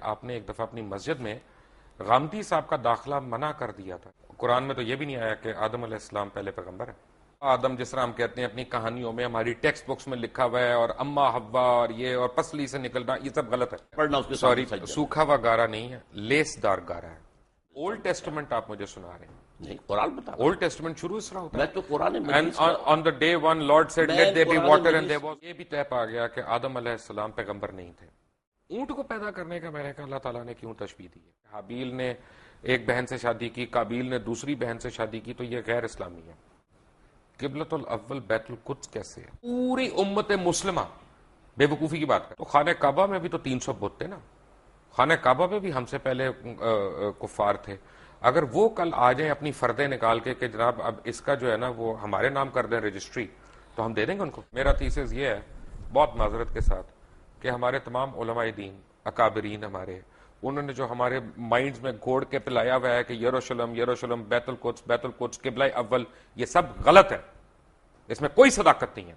آپ نے ایک دفعہ اپنی مسجد میں غامدی صاحب کا داخلہ منع کر دیا تھا. قرآن میں تو یہ بھی نہیں آیا کہ آدم علیہ السلام پہلے پیغمبر ہے. آدم جس طرح ہم کہتے ہیں اپنی کہانیوں میں ہماری ٹیکسٹ بکس میں لکھا ہوا ہے اور اما حوا اور یہ اور پسلی سے نکلنا یہ سب غلط ہے. پڑھنا اس کے سوری سامنے سجدہ سوکھا ہوا گارا نہیں ہے, لیس دار گارا ہے. اولڈ ٹیسٹمنٹ آپ مجھے سنا رہے ہیں. نہیں, قرآن بتا اولڈ ٹیسٹمنٹ شروع اس طرح ہوتا میں ہے. تو قرآن And مجید کا on the day one Lord said میں let there be Quran water and Majeed there was. یہ بھی طے پا گیا کہ آدم علیہ السلام پیغمبر نہیں تھے. اونٹ کو پیدا کرنے کا میں نے کہا اللہ تعالیٰ نے کیوں تشبیہ دی ہے. حابیل نے ایک بہن سے شادی کی, قابیل نے دوسری بہن سے شادی کی, تو یہ غیر اسلامی ہے. قبلۃ الاول بیت القدس کیسے ہے؟ پوری امت مسلمہ بے وقوفی کی بات ہے. تو خانہ کعبہ میں بھی تو 300 بت تھے نا. خانہ کعبہ میں بھی ہم سے پہلے کفار تھے. اگر وہ کل آ جائیں اپنی فردیں نکال کے کہ جناب اب اس کا جو ہے نا وہ ہمارے نام کر دیں رجسٹری, تو ہم دے دیں گے ان کو. میرا تھیسس یہ ہے بہت معذرت کے ساتھ کہ ہمارے تمام علماء دین اکابرین ہمارے, انہوں نے جو ہمارے مائنڈز میں گھوڑ کے پلایا ہوا ہے کہ یروشلم یروشلم بیت القدس قبلہ اول, یہ سب غلط ہے. اس میں کوئی صداقت نہیں ہے.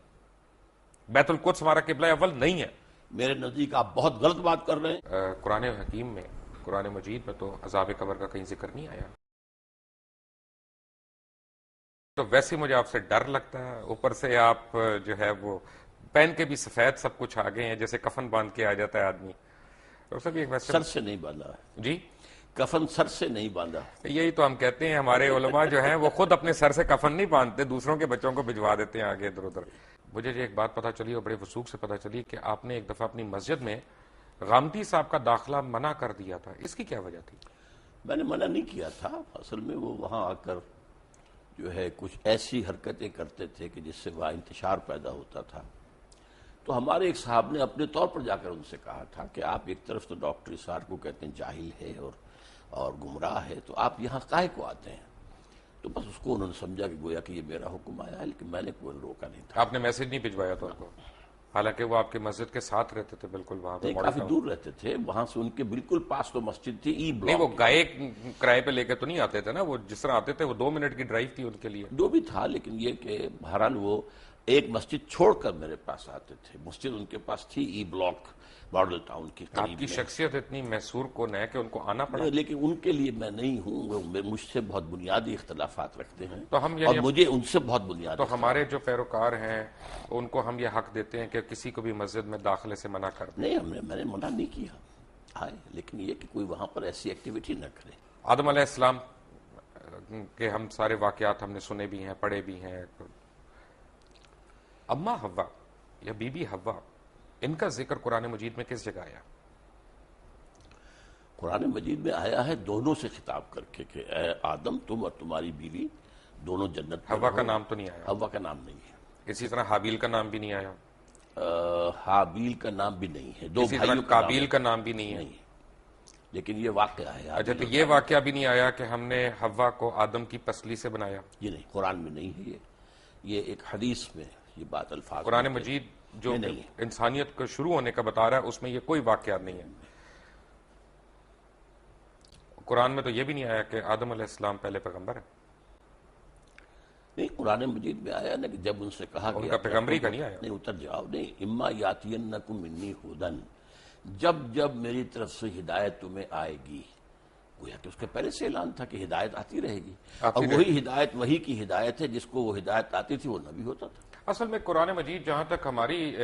بیت القدس ہمارا قبلہ اول نہیں ہے. میرے نزدیک آپ بہت غلط بات کر رہے ہیں. قرآن حکیم میں, قرآن مجید میں تو عذاب قبر کا کہیں ذکر نہیں آیا. تو ویسے مجھے آپ سے ڈر لگتا ہے, اوپر سے آپ جو ہے وہ پہن کے بھی سفید سب کچھ آ گئے ہیں, جیسے کفن باندھ کے آ جاتا ہے آدمی. سر سے نہیں باندھا جی, کفن سر سے نہیں باندھا. یہی تو ہم کہتے ہیں ہمارے علماء جو ہیں وہ خود اپنے سر سے کفن نہیں باندھتے, دوسروں کے بچوں کو بھجوا دیتے ہیں آگے ادھر ادھر. مجھے جو ایک بات پتا چلی اور بڑے وثوق سے پتا چلی کہ آپ نے ایک دفعہ اپنی مسجد میں غامدی صاحب کا داخلہ منع کر دیا تھا. اس کی کیا وجہ تھی؟ میں نے منع نہیں کیا تھا, اصل میں وہ وہاں آ کر جو ہے کچھ ایسی حرکتیں کرتے تھے کہ جس سے وہاں انتشار پیدا ہوتا تھا. تو ہمارے ایک صاحب نے اپنے طور پر جا کر ان سے کہا تھا کہ آپ ایک طرف تو ڈاکٹر اسار کو کہتے ہیں جاہل ہے اور گمراہ ہے, تو آپ یہاں کاہے کو آتے ہیں؟ تو بس اس کو انہوں نے سمجھا کہ گویا کہ یہ میرا حکم آیا ہے, لیکن میں نے کوئی روکا نہیں تھا. آپ نے میسج نہیں بھجوایا تھا ان کو, حالانکہ وہ آپ کے مسجد کے ساتھ رہتے تھے بالکل وہاں پہ, کافی دور رہتے تھے, وہاں سے ان کے بالکل پاس تو مسجد تھی ای بلاک. نہیں وہ گائے کرائے پہ لے کے تو نہیں آتے تھے نا, وہ جس طرح آتے تھے وہ 2 منٹ کی ڈرائیو تھی ان کے لیے. جو بھی تھا, لیکن یہ کہ بہرحال وہ ایک مسجد چھوڑ کر میرے پاس آتے تھے. مسجد ان کے پاس تھی ای بلاک ماڈل ٹاؤن کی قریب. آپ کی شخصیت اتنی محصور کون ہے کہ ان کو آنا پڑا. لیکن ان کے لیے میں نہیں ہوں, وہ مجھ سے بہت بنیادی اختلافات رکھتے ہیں تو ہم اور مجھے ان سے بہت بنیادی. تو ہمارے جو پیروکار ہیں ان کو ہم یہ حق دیتے ہیں کہ کسی کو بھی مسجد میں داخلے سے منع کر دیں. نہیں, میں نے منع نہیں کیا ہے, لیکن یہ کہ کوئی وہاں پر ایسی ایکٹیویٹی نہ کرے. آدم علیہ السلام کے ہم سارے واقعات ہم نے سنے بھی ہیں, پڑھے بھی ہیں. اما حوا یا بی بی حوا, ان کا ذکر قرآن مجید میں کس جگہ آیا؟ قرآن مجید میں آیا ہے دونوں سے خطاب کر کے کہ اے آدم تم اور تمہاری بیوی دونوں جنت میں حوا رہو. کا نام تو نہیں آیا. حوا کا نام نہیں ہے. اسی طرح حابیل کا نام بھی نہیں آیا. حابیل کا نام بھی نہیں ہے. دو اسی طرح بھائیوں قابیل کا نام بھی نہیں ہے. لیکن یہ واقعہ ہے. اچھا, تو یہ واقعہ بھی نہیں آیا کہ ہم نے حوا کو آدم کی پسلی سے بنایا؟ یہ نہیں, قرآن میں نہیں ہے. یہ ایک حدیث میں یہ بات الفاظ قرآن مجید جو انسانیت کو شروع ہونے کا بتا رہا ہے اس میں یہ کوئی واقعات نہیں ہے. قرآن میں تو یہ بھی نہیں آیا کہ آدم علیہ السلام پہلے پیغمبر ہے. نہیں, قرآن مجید میں آیا نا کہ جب ان سے کہا ان کا پیغمبری کا نہیں آیا. نہیں, اتر جاؤ. نہیں, اما یاتینکم منی ھدی, جب جب میری طرف سے ہدایت تمہیں آئے گی. گویا کہ اس کے پہلے سے اعلان تھا کہ ہدایت آتی رہے گی, اور وہی ہدایت وہی کی ہدایت ہے. جس کو وہ ہدایت آتی تھی وہ نبی ہوتا تھا. اصل میں قرآن مجید جہاں تک ہماری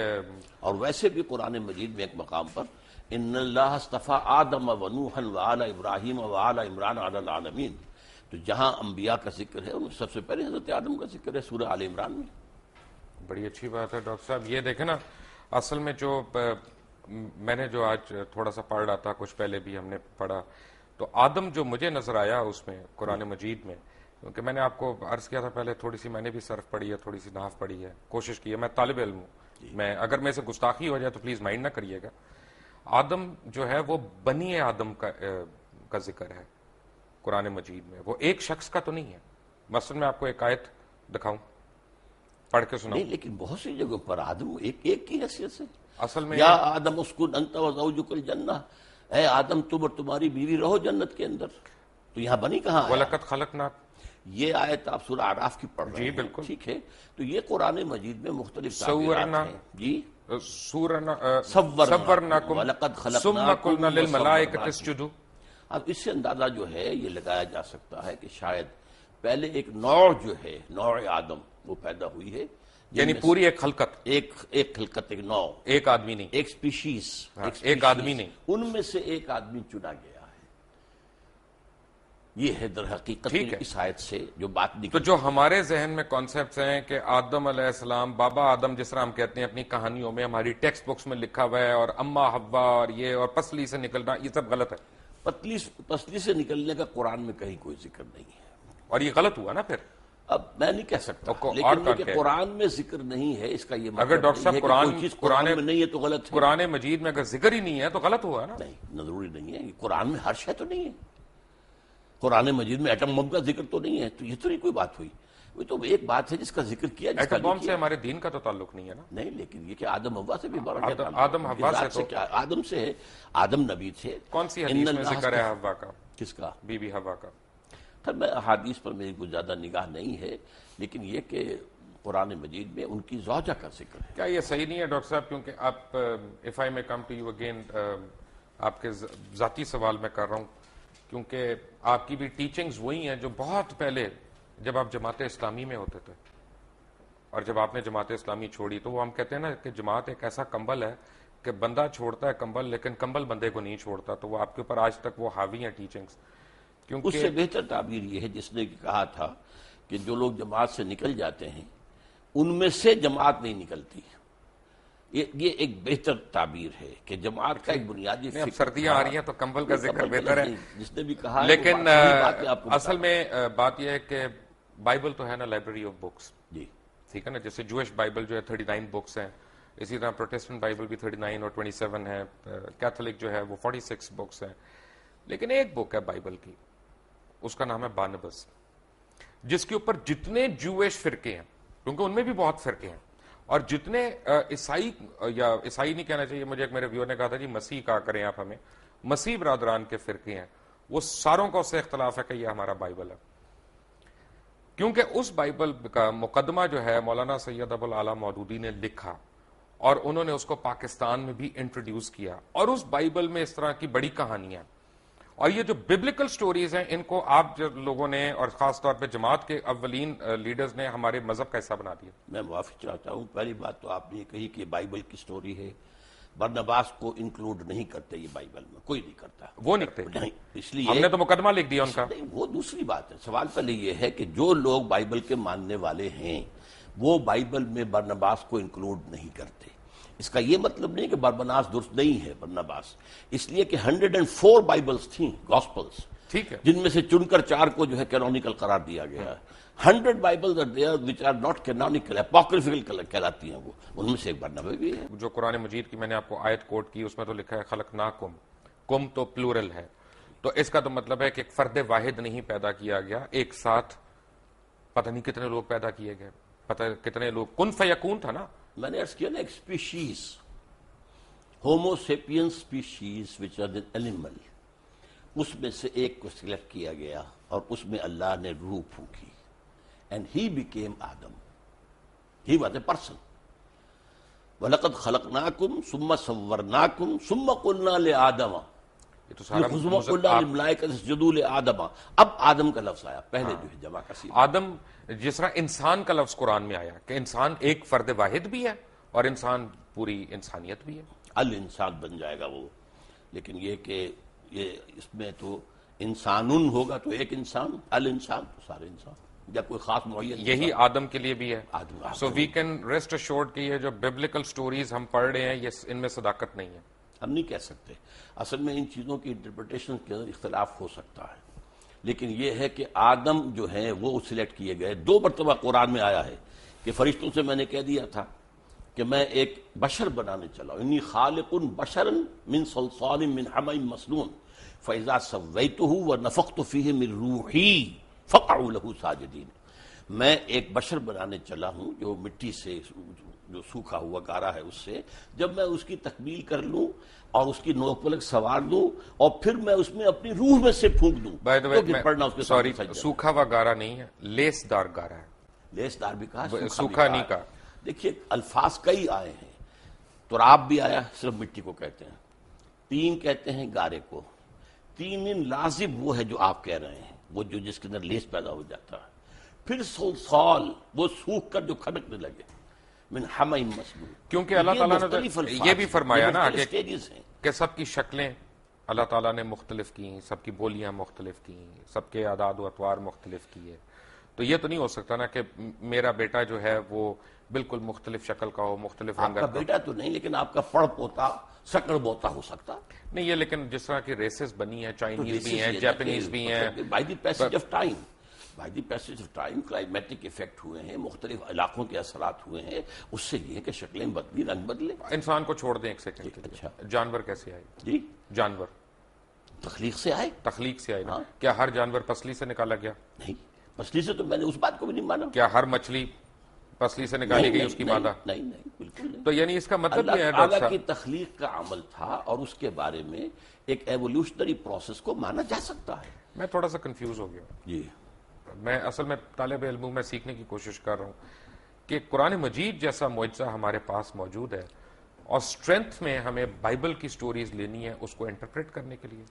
اور ویسے بھی قرآن مجید میں ایک مقام پر ان اللہ اصطفیٰ آدم و نوحا وآل ابراہیم وآل عمران علی العالمین, تو جہاں انبیاء کا ذکر ہے ان میں سب سے پہلے حضرت آدم کا ذکر ہے سورہ آل عمران میں. بڑی اچھی بات ہے ڈاکٹر صاحب. یہ دیکھیں نا, اصل میں جو میں نے جو آج تھوڑا سا پڑھ رہا تھا, کچھ پہلے بھی ہم نے پڑھا, تو آدم جو مجھے نظر آیا اس میں قرآن مجید میں, کیونکہ میں نے آپ کو عرض کیا تھا پہلے, تھوڑی سی میں نے بھی صرف پڑھی ہے, تھوڑی سی نحو پڑھی ہے, کوشش کی ہے. میں طالب علم ہوں, میں اگر میں سے گستاخی ہو جائے تو پلیز مائنڈ نہ کریے گا. آدم جو ہے وہ بنی آدم کا ذکر ہے قرآن مجید میں, وہ ایک شخص کا تو نہیں ہے. مثلا میں آپ کو ایک آیت دکھاؤں, پڑھ کے سناؤں. نہیں, لیکن بہت سی جگہوں پر آدم ایک کی حیثیت سے, اصل میں یا آدم اسکن انت وزوجک الجنہ, اے آدم تم اور تمہاری بیوی رہو جنت کے اندر. تو یہاں بنی کہاں ہے؟ وَلَقَدْ خَلَقْنَا, یہ آیت آپ سورہ اعراف کی پڑھ رہے ہیں، بالکل ٹھیک ہے، تو یہ قرآن مجید میں مختلف سورنا تعبیرات ہیں جی صورناکم وَلَقَدْ ثم قلنا خَلَقْنَاكُمْ للملائکۃ وَصَوَّرْنَاكُمْ۔ اسجدوا. اب اس سے اندازہ جو ہے یہ لگایا جا سکتا ہے کہ شاید پہلے ایک نوع جو ہے نوع آدم وہ پیدا ہوئی ہے، یعنی پوری ایک خلقت، ایک خلقت، ایک نوع، ایک آدمی نہیں، ایک سپیشیز، ایک آدمی نہیں، ان میں سے ایک آدمی چنا گیا ہے۔ یہ ہے در حقیقت اس آیت سے جو بات نکلی۔ تو جو ہمارے ذہن میں کانسیپٹس ہیں کہ آدم علیہ السلام، بابا آدم جس طرح ہم کہتے ہیں اپنی کہانیوں میں، ہماری ٹیکسٹ بکس میں لکھا ہوا ہے، اور اما حوا اور یہ اور پسلی سے نکلنا، یہ سب غلط ہے. پسلی سے نکلنے کا قرآن میں کہیں کوئی ذکر نہیں ہے، اور یہ غلط ہوا نا پھر. اب میں نہیں کہہ سکتا، اور لیکن یہ کہ قرآن میں ذکر نہیں ہے اس کا یہ مطلب اگر ڈاکٹر صاحب کوئی چیز قرآن میں نہیں ہے تو غلط ہے. قرآن مجید میں اگر ذکر ہی نہیں ہے تو غلط ہوا نا. نہیں، ضروری نہیں ہے، قرآن میں ہر شے تو نہیں ہے. قرآن مجید میں ایٹم بم کا ذکر تو نہیں ہے، تو یہ تو نہیں کوئی بات ہوئی. وہ تو ایک بات ہے جس کا ذکر کیا. ایٹم بم سے ہمارے دین کا تو تعلق نہیں ہے نا. نہیں، لیکن یہ کہ آدم حوا سے بھی بڑا آدم حوا سے کیا؟ آدم سے ہے، آدم نبی تھے. کون سی حدیث میں ذکر ہے حوا کا؟ کس کا؟ بی بی حوا کا. میں احادیث پر میری کوئی زیادہ نگاہ نہیں ہے، لیکن یہ کہ قرآن مجید میں ان کی زوجہ کا ذکر ہے. کیا یہ صحیح نہیں ہے ڈاکٹر صاحب؟ کیونکہ آپ اف آئی میں کم ٹو یو اگین، آپ کے ذاتی سوال میں کر رہا ہوں، کیونکہ آپ کی بھی ٹیچنگز وہی ہیں جو بہت پہلے جب آپ جماعت اسلامی میں ہوتے تھے، اور جب آپ نے جماعت اسلامی چھوڑی تو وہ ہم کہتے ہیں نا کہ جماعت ایک ایسا کمبل ہے کہ بندہ چھوڑتا ہے کمبل، لیکن کمبل بندے کو نہیں چھوڑتا. تو وہ آپ کے اوپر آج تک وہ حاوی ہیں ٹیچنگز. اس سے بہتر تعبیر یہ ہے جس نے کہا تھا کہ جو لوگ جماعت سے نکل جاتے ہیں ان میں سے جماعت نہیں نکلتی. یہ ایک بہتر تعبیر ہے کہ جماعت کا ایک بنیادی اب سردیاں آ رہی ہیں تو کمبل کا ذکر بہتر ہے، جس نے بھی کہا. لیکن اصل میں بات یہ ہے کہ بائبل تو ہے نا لائبریری آف بکس، جی ٹھیک ہے نا. جیسے جوش بائبل جو ہے 39 بکس ہیں، اسی طرح پروٹیسٹنٹ بائبل بھی 39 اور 27 ہے، کیتھولک جو ہے وہ 46 بکس ہیں. لیکن ایک بک ہے بائبل کی، اس کا نام ہے بارنباس، جس کے اوپر جتنے جویش فرقے ہیں، کیونکہ ان میں بھی بہت فرقے ہیں، اور جتنے عیسائی، یا عیسائی نہیں کہنا چاہیے، مجھے ایک میرے ویور نے کہا تھا جی مسیح کہا کریں آپ ہمیں، مسیح برادران کے فرقے ہیں، وہ ساروں کا اس سے اختلاف ہے کہ یہ ہمارا بائبل ہے. کیونکہ اس بائبل کا مقدمہ جو ہے مولانا سید ابو الاعلی مودودی نے لکھا، اور انہوں نے اس کو پاکستان میں بھی انٹروڈیوس کیا. اور اس بائبل میں اس طرح کی بڑی کہانیاں، اور یہ جو ببلیکل سٹوریز ہیں، ان کو آپ جو لوگوں نے، اور خاص طور پہ جماعت کے اولین لیڈرز نے، ہمارے مذہب کا حصہ بنا دیا. میں معافی چاہتا ہوں. پہلی بات تو آپ نے یہ کہی کہ بائبل کی سٹوری ہے، برنباس کو انکلوڈ نہیں کرتے یہ بائبل میں، کوئی نہیں کرتا. وہ نہیں، اس لیے ہم نے تو مقدمہ لکھ دیا ان کا. نہیں، وہ دوسری بات ہے. سوال پہلے یہ ہے کہ جو لوگ بائبل کے ماننے والے ہیں وہ بائبل میں برنباس کو انکلوڈ نہیں کرتے. اس کا یہ مطلب نہیں کہ برنباس درست نہیں ہے. برنباس اس لیے کہ 104 بائبلز تھیں، گاسپلز، ٹھیک ہے، جن میں سے چن کر 4 کو جو ہے کینونیکل قرار دیا گیا ہے. 100 bibles are there which are not canonical, apocryphal کہلاتی ہیں. وہ ان میں سے ایک برنبا بھی ہے. جو قرآن مجید کی میں نے آپ کو آیت کوٹ کی، اس میں تو لکھا ہے خلقناکم، کم تو پلورل ہے، تو اس کا تو مطلب ہے کہ ایک فرد واحد نہیں پیدا کیا گیا، ایک ساتھ پتہ نہیں کتنے لوگ پیدا کیے گئے، پتہ کتنے لوگ. کن فیکون تھا نا. میں نے عرض کیا نا، ایک species, homo sapien species which are an animal, اس میں سے ایک کو سلیکٹ کیا گیا اور اس میں اللہ نے روح پھونکی. And he became Adam. He was a person. وَلَقَدْ خَلَقْنَاكُمْ ثُمَّ صَوَّرْنَاكُمْ ثُمَّ قُلْنَا لِآدَمَ یہ تو سارا قُلْنَا لِلْمَلَائِكَةِ اسْجُدُوا لِآدَمَ. اب آدم کا لفظ آیا، پہلے جو ہے جمع کا صیغہ. آدم، جس طرح انسان کا لفظ قرآن میں آیا کہ انسان ایک فرد واحد بھی ہے اور انسان پوری انسانیت بھی ہے. الانسان بن جائے گا وہ. لیکن یہ کہ یہ اس میں تو انسانن ہوگا تو ایک انسان، الانسان تو سارے انسان، یا کوئی خاص معین. یہی آدم کے لیے بھی ہے. سو وی کین ریسٹ ایشورڈ کہ یہ جو ببلیکل سٹوریز ہم پڑھ رہے ہیں، یہ ان میں صداقت نہیں ہے. ہم نہیں کہہ سکتے. اصل میں ان چیزوں کی انٹرپریٹیشن کے اندر اختلاف ہو سکتا ہے، لیکن یہ ہے کہ آدم جو ہیں وہ سلیکٹ کیے گئے. 2 مرتبہ قرآن میں آیا ہے کہ فرشتوں سے میں نے کہہ دیا تھا کہ میں ایک بشر بنانے چلا ہوں، انی خالق بشرا من صلصال من حمأ مسنون فاذا سویتہ ونفخت فیہ من روحی فقعوا لہ ساجدین. میں ایک بشر بنانے چلا ہوں جو مٹی سے جو سوکھا ہوا گارا ہے اس سے جب میں اس کی تکمیل کر لوں اور اس کی نوک پلک سوار دوں اور پھر میں اس میں اپنی روح میں سے پھونک دوں تو گر پڑنا اس کے سامنے سجدہ۔ سوکھا ہوا گارا نہیں ہے، لیس دار گارا ہے، لیس دار بھی کہا، سوکھا نہیں کہا۔ دیکھیے الفاظ کئی آئے ہیں، تراب بھی آیا، صرف مٹی کو کہتے ہیں، تین کہتے ہیں گارے کو، تین لازم وہ ہے جو آپ کہہ رہے ہیں، وہ جو جس کے اندر لیس پیدا ہو جاتا ہے، پھر سلسال وہ سوکھ کر جو کھڑکنے لگے، من حمیم مسنون۔ کیونکہ اللہ تعالیٰ نے یہ بھی فرمایا نا کہ سب کی شکلیں اللہ تعالیٰ نے مختلف کی، سب کی بولیاں مختلف کی، سب کے اعداد و اطوار مختلف کیے، تو یہ تو نہیں ہو سکتا نا کہ میرا بیٹا جو ہے وہ بالکل مختلف شکل کا ہو، مختلف رنگ کا۔ آپ کا بیٹا تو نہیں، لیکن آپ کا پڑ پوتا سکڑ بوتا ہو سکتا نہیں، یہ لیکن جس طرح کی ریسز بنی ہیں، چائنیز بھی ہیں، جاپنیز بھی ہیں، by the passage of time, by the passage of time climatic effect ہوئے ہیں، مختلف علاقوں کے اثرات ہوئے ہیں، اس سے یہ ہے کہ شکلیں بدلی، رنگ بدلے۔ انسان کو چھوڑ دیں ایک سیکنڈ کے لیے، اچھا، جانور کیسے آئے؟ جی جانور تخلیق سے آئے، تخلیق سے آئے نا؟ کیا ہر جانور پسلی سے نکالا گیا؟ نہیں، پسلی سے تو میں نے اس بات کو بھی نہیں مانا۔ کیا ہر مچھلی پسلی سے نکالی گئی اس کی مادہ؟ نہیں نہیں، بالکل نہیں۔ تو یعنی اس کا مطلب یہ ہے اللہ ڈاکٹر تعالیٰ صاحب، کی تخلیق کا عمل تھا اور اس کے بارے میں ایک ایوولوشنری پروسیس کو مانا جا سکتا ہے۔ میں تھوڑا سا کنفیوز ہو گیا، جی میں اصل میں طالب علم ہوں، میں سیکھنے کی کوشش کر رہا ہوں کہ قرآن مجید جیسا معجزہ ہمارے پاس موجود ہے اور اسٹرینتھ میں ہمیں بائبل کی سٹوریز لینی ہے اس کو انٹرپریٹ کرنے کے لیے۔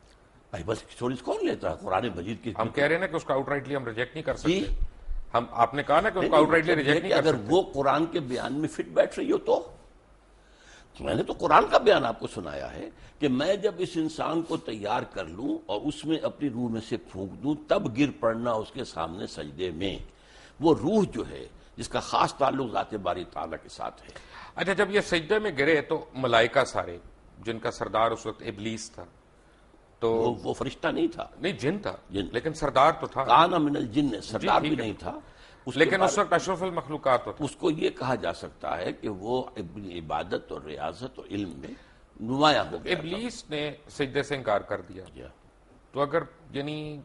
بائبل کی سٹوریز کون لیتا ہے؟ قرآن مجید کی ہم کہہ رہے ہیں نا کہ اس کو آؤٹ رائٹلی ہم ریجیکٹ نہیں کر سکتے، ہم آپ نے کہا نا کہ اس کو آؤٹ رائٹلی ریجیکٹ نہیں کر اگر سکتے۔ وہ قرآن کے بیان میں فٹ بیٹھ رہی ہو تو میں نے تو قرآن کا بیان آپ کو سنایا ہے کہ میں جب اس انسان کو تیار کر لوں اور اس میں اپنی روح میں سے پھونک دوں تب گر پڑنا اس کے سامنے سجدے میں۔ وہ روح جو ہے جس کا خاص تعلق ذات باری تعالیٰ کے ساتھ ہے۔ اچھا، جب یہ سجدے میں گرے تو ملائکہ سارے، جن کا سردار اس وقت ابلیس تھا، تو وہ فرشتہ نہیں تھا، نہیں جن تھا، جن لیکن سردار تو تھا، کان من الجن، سردار بھی نہیں تھا، لیکن اس وقت اشرف المخلوقات تو تھا۔ اس کو یہ کہا جا سکتا ہے کہ وہ اپنی عبادت اور ریاضت اور علم میں نمایاں ہو گیا۔ ابلیس نے سجدے سے انکار کر دیا، تھا تو اگر یعنی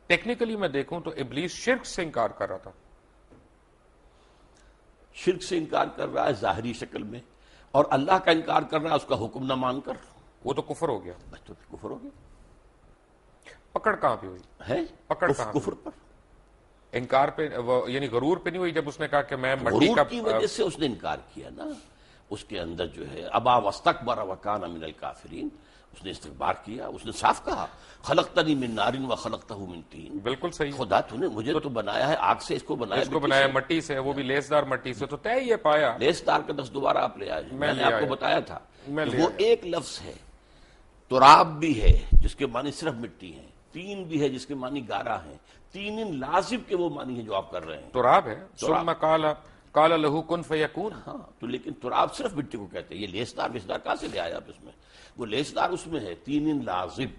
ٹیکنیکلی میں دیکھوں تو ابلیس شرک سے انکار کر رہا تھا۔ شرک سے انکار کر رہا ہے ظاہری شکل میں، اور اللہ کا انکار کر رہا ہے اس کا حکم نہ مان کر، وہ تو کفر ہو گیا۔ بس تو پھر کفر ہو گیا پکڑ کہاں پہ ہوئی؟ ہے، پکڑ کہاں پہ؟ کفر پر، انکار پہ یعنی غرور پہ نہیں ہوئی جب اس نے کہا کہ میں مٹی غرور کا کی وجہ سے اس نے انکار کیا نا۔ اس کے اندر جو ہے ابا واستکبر وکان من الکافرین، اس نے استکبار کیا، اس نے صاف کہا خلقتنی من نار وخلقتہ من طین، بالکل صحیح، خدا تو نے مجھے تو بنایا ہے آگ سے، اس کو بنایا اس کو بنایا مٹی سے، وہ بھی لیسدار مٹی سے، تو طے یہ پایا۔ لیس دار کا دس دوبارہ آپ لے آئے، میں نے لے آپ کو آیا، بتایا تھا میں کہ لے وہ آیا۔ ایک لفظ ہے، تراب بھی ہے جس کے معنی صرف مٹی ہیں، تین بھی ہے جس کے معنی گارا ہیں، تین لازم کے وہ معنی ہیں جو آپ کر رہے ہیں۔ تراب ہے، ثم قال لہ کن فیکون۔ ہاں تو لیکن تراب صرف مٹی کو کہتے ہیں، یہ لیسدار ویسدار کہاں سے لے آیا آپ اس میں؟ وہ لیسدار اس میں ہے، تین لازم۔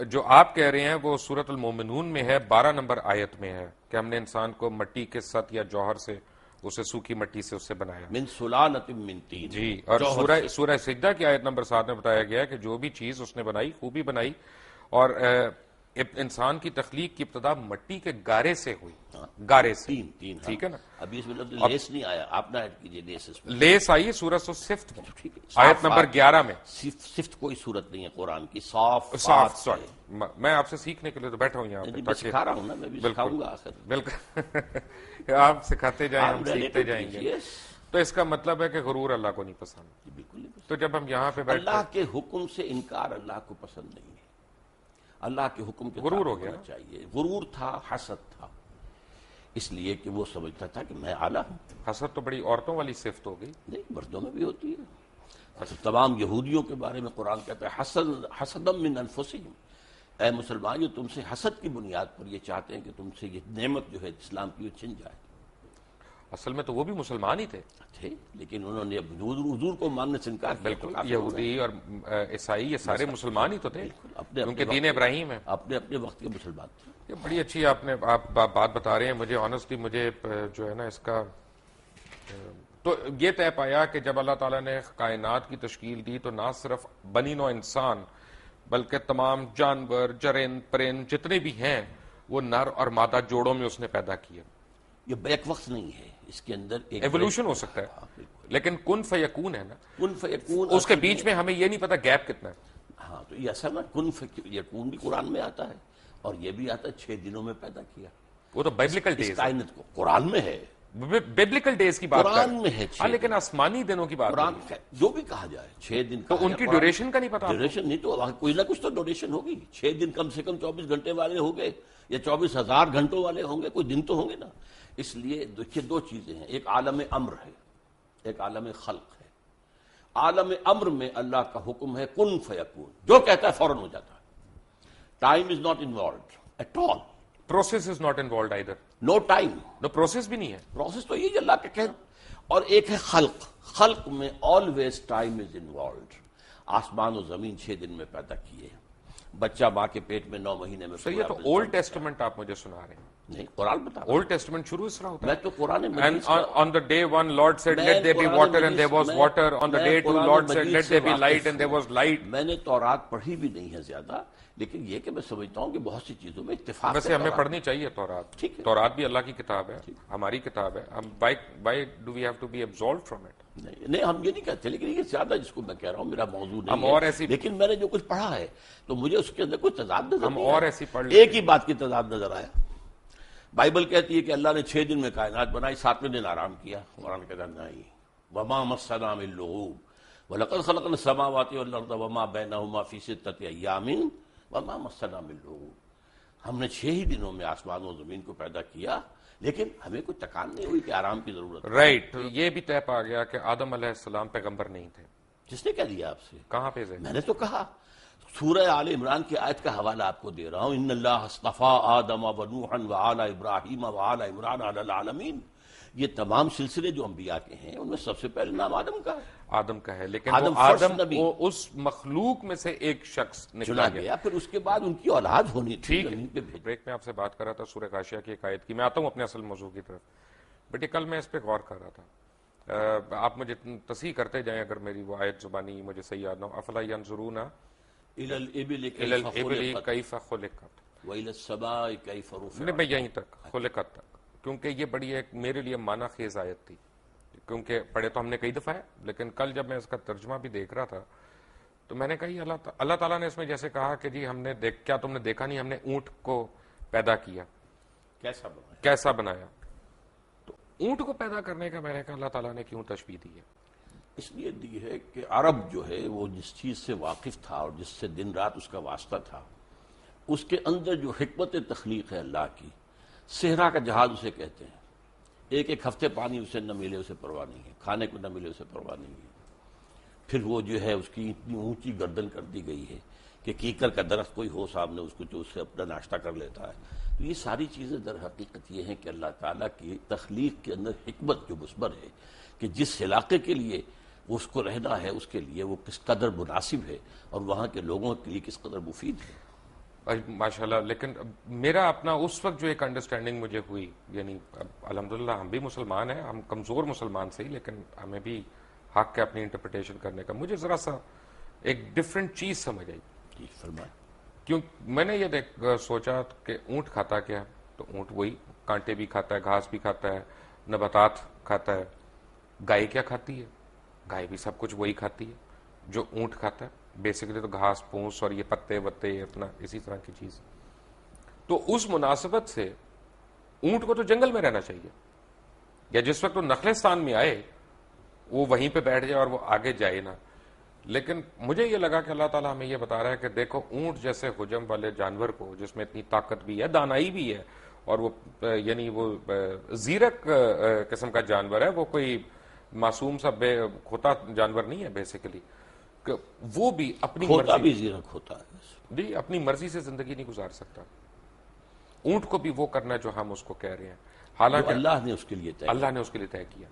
جو آپ کہہ رہے ہیں وہ سورۃ المومنون میں ہے، 12 نمبر آیت میں ہے کہ ہم نے انسان کو مٹی کے ست یا جوہر سے، اسے سوکھی مٹی سے اس سے بنایا۔ من سلالۃ من طین، جی، اور سورہ سجدہ کی آیت نمبر 7 میں بتایا گیا کہ جو بھی چیز اس نے بنائی خوبی بنائی، اور انسان کی تخلیق کی ابتدا مٹی کے گارے سے ہوئی، گارے سے، تین ٹھیک ہے نا؟ ابھی اس میں لفظ لیس نہیں آیا، آپ نہ ایڈ کیجئے لیس اس میں، لیس آئی سورۃ الصفت میں، ٹھیک ہے، آیت نمبر 11 میں۔ صفت کوئی صورت نہیں ہے قرآن کی، صاف صاف، سوری، میں آپ سے سیکھنے کے لیے تو بیٹھا ہوں یہاں پہ، میں سکھا رہا ہوں نا، میں بھی سکھاؤں گا آخر، بالکل آپ سکھاتے جائیں، ہم سیکھتے جائیں گے۔ تو اس کا مطلب ہے کہ غرور اللہ کو نہیں پسند، بالکل نہیں پسند۔ تو جب ہم یہاں پہ بیٹھتے اللہ کے حکم سے انکار اللہ کو پسند نہیں ہے، اللہ کے حکم کے غرور ہو تابع گیا ہونا چاہیے۔ غرور تھا، حسد تھا، اس لیے کہ وہ سمجھتا تھا کہ میں اعلیٰ ہوں۔ حسد تو بڑی عورتوں والی صفت ہو گئی۔ نہیں، مردوں میں بھی ہوتی ہے۔ اچھا، تمام یہودیوں کے بارے میں قرآن کہتا ہے حسدم من انفسہم، اے مسلمان جو تم سے حسد کی بنیاد پر یہ چاہتے ہیں کہ تم سے یہ نعمت جو ہے اسلام کی وہ چھن جائے۔ اصل میں تو وہ بھی مسلمان ہی تھے، لیکن انہوں نے حضور کو ماننے سے انکار کیا۔ بالکل، یہودی اور عیسائی یہ سارے مسلمان ہی تو تھے، ان کے دین ابراہیم ہے، اپنے اپنے وقت کے مسلمان تھے۔ یہ بڑی اچھی آپ بات بتا رہے ہیں مجھے، آنیسٹلی مجھے جو ہے نا اس کا تو یہ طے پایا کہ جب اللہ تعالیٰ نے کائنات کی تشکیل دی تو نہ صرف بنی نوع انسان بلکہ تمام جانور، جرند، پرند جتنے بھی ہیں وہ نر اور مادہ جوڑوں میں اس نے پیدا کیا، یہ بیک وقت نہیں ہے، اس کے اندر ایک ایوولوشن ہو سکتا ہے، لیکن کن فیکون ہے نا، کن فیکون اس کے بیچ میں ہمیں یہ نہیں پتا گیپ کتنا ہے. ہاں تو یہ اصل نا کن فیکون بھی قرآن میں آتا ہے، اور یہ بھی آتا ہے 6 دنوں میں پیدا کیا. وہ تو بائبلیکل اس ڈیز، کائنات کو قرآن میں ہے، بائبلیکل ڈیز کی بات قرآن میں ہے. ہاں لیکن آسمانی دنوں کی بات قرآن جو بھی کہا جائے 6 دن تو ان کی ڈیوریشن کا نہیں پتا. ڈیوریشن نہیں تو کوئی نہ کچھ تو ڈیوریشن ہوگی. 6 دن کم سے کم 24 گھنٹے والے ہوں گے یا 24,000 گھنٹوں والے ہوں گے، کوئی دن تو ہوں گے نا. اس لیے دیکھیے 2 چیزیں ہیں، ایک عالم امر ہے، ایک عالم خلق ہے. عالم امر میں اللہ کا حکم ہے کن فیکون، جو کہتا ہے فوراً ہو جاتا ہے. Time is not involved at all. Process is not involved either. No time, no process بھی نہیں ہے. پروسیس تو یہ اللہ کا کہنا. اور ایک ہے خلق، خلق میں آلویز ٹائم از انوالوڈ. آسمان و زمین 6 دن میں پیدا کیے، بچہ ماں کے پیٹ میں 9 مہینے میں. یہ تو اولڈ ٹیسٹمنٹ آپ مجھے سنا رہے ہیں. نہیں قرآن بتا، اولڈ ٹیسٹمنٹ شروع اس طرح ہوتا ہے. میں تو قرآن And on the day 1 Lord said let there be water and there was water. On the day 2 Lord said let there be light and there was light. میں نے تورات پڑھی بھی نہیں ہے زیادہ، لیکن یہ کہ میں سمجھتا ہوں کہ بہت سی چیزوں میں اتفاق ہے. ویسے ہمیں پڑھنی چاہیے تورات. تورات بھی اللہ کی کتاب ہے، ہماری کتاب ہے. ہم why do we have to be absolved from it? نہیں ہم یہ نہیں کہتے، لیکن یہ زیادہ جس کو میں کہہ رہا ہوں میرا موضوع نہیں ہم اور ایسی، لیکن میں نے جو کچھ پڑھا ہے تو مجھے اس کے اندر کوئی تضاد نظر ہم نہیں اور آیا. ایسی پڑھ ایک ہی بات کی تضاد نظر آیا. بائبل کہتی ہے کہ اللہ نے 6 دن میں کائنات بنائی، 7ویں دن آرام کیا. قرآن کہتا نہیں، وما مسنا من لغوب ولقد خلقنا السماوات والارض وما بینہما فی 6 ایام وما مسنا من لغوب. ہم نے 6 ہی دنوں میں آسمان و زمین کو پیدا کیا، لیکن ہمیں کوئی تکان نہیں ہوئی کہ آرام کی ضرورت. رائٹ. یہ بھی طے پا گیا کہ آدم علیہ السلام پیغمبر نہیں تھے. جس نے کہہ دیا آپ سے؟ کہاں پہ میں نے تو کہا، سورہ آل عمران کی آیت کا حوالہ آپ کو دے رہا ہوں، ان اللہ اصطفیٰ آدم و نوحا و آل ابراہیم و آل عمران علی العالمین. یہ تمام سلسلے جو انبیاء کے ہیں ان میں سب سے پہلے نام آدم کا ہے. آدم کا ہے، لیکن آدم وہ first نبی، وہ اس مخلوق میں سے ایک شخص چنا نکلا گیا. پھر اس کے بعد ان کی اولاد ہونی تھی. ٹھیک ہے. بریک میں آپ سے بات کر رہا تھا سورہ غاشیہ کی ایک آیت کی. میں آتا ہوں اپنے اصل موضوع کی طرف. بیٹے کل میں اس پہ غور کر رہا تھا، آپ مجھے تصحیح کرتے جائیں اگر میری وہ آیت زبانی مجھے صحیح یاد نہ ہو. افلا ینظرون الی الابل الی الابل کیف خلقت وإلی السماء کیف رفعت. میں یہیں تک خلقت تک، کیونکہ یہ بڑی ایک میرے لیے معنی خیز آیت تھی، کیونکہ پڑھے تو ہم نے کئی دفعہ ہے، لیکن کل جب میں اس کا ترجمہ بھی دیکھ رہا تھا تو میں نے کہا اللہ تعالیٰ نے اس میں جیسے کہا کہ جی ہم نے کیا تم نے دیکھا نہیں، ہم نے اونٹ کو پیدا کیا، کیسا بنایا. تو اونٹ کو پیدا کرنے کا میں نے کہا اللہ تعالیٰ نے کیوں تشبیہ دی ہے؟ اس لیے دی ہے کہ عرب جو ہے وہ جس چیز سے واقف تھا اور جس سے دن رات اس کا واسطہ تھا، اس کے اندر جو حکمت تخلیق ہے اللہ کی، صحرا کا جہاز اسے کہتے ہیں. ایک ہفتے پانی اسے نہ ملے اسے پرواہ نہیں ہے، کھانے کو نہ ملے اسے پرواہ نہیں ہے. پھر وہ جو ہے اس کی اتنی اونچی گردن کر دی گئی ہے کہ کیکر کا درخت کوئی ہو سامنے اس کو جو اس سے اپنا ناشتہ کر لیتا ہے. تو یہ ساری چیزیں در حقیقت یہ ہیں کہ اللہ تعالیٰ کی تخلیق کے اندر حکمت جو مثبر ہے کہ جس علاقے کے لیے اس کو رہنا ہے اس کے لیے وہ کس قدر مناسب ہے اور وہاں کے لوگوں کے لیے کس قدر مفید ہے. ماشاءاللہ. لیکن میرا اپنا اس وقت جو ایک انڈرسٹینڈنگ مجھے ہوئی، یعنی الحمدللہ ہم بھی مسلمان ہیں، ہم کمزور مسلمان سے ہی، لیکن ہمیں بھی حق ہے اپنی انٹرپریٹیشن کرنے کا. مجھے ذرا سا ایک ڈفرینٹ چیز سمجھ آئی. جی فرمائیں. کیوں میں نے یہ سوچا کہ اونٹ کھاتا کیا ہے؟ تو اونٹ وہی کانٹے بھی کھاتا ہے، گھاس بھی کھاتا ہے، نباتات کھاتا ہے. گائے کیا کھاتی ہے؟ گائے بھی سب کچھ وہی کھاتی ہے جو اونٹ کھاتا ہے. بیسیکلی تو گھاس پھوس اور یہ پتے وتے اپنا اسی طرح کی چیز. تو اس مناسبت سے اونٹ کو تو جنگل میں رہنا چاہیے، یا جس وقت وہ نخلستان میں آئے وہ وہیں پہ بیٹھ جائے اور وہ آگے جائے نا. لیکن مجھے یہ لگا کہ اللہ تعالیٰ ہمیں یہ بتا رہا ہے کہ دیکھو اونٹ جیسے حجم والے جانور کو، جس میں اتنی طاقت بھی ہے، دانائی بھی ہے، اور وہ یعنی وہ زیرک قسم کا جانور ہے، وہ کوئی معصوم سا بے کھوتا جانور نہیں ہے بیسیکلی، کہ وہ بھی اپنی کھوتا بھی زیرک ہوتا ہے جی اپنی مرضی سے زندگی نہیں گزار سکتا. اونٹ کو بھی وہ کرنا جو ہم اس کو کہہ رہے ہیں، حالانکہ اللہ نے اس کے لیے طے کیا،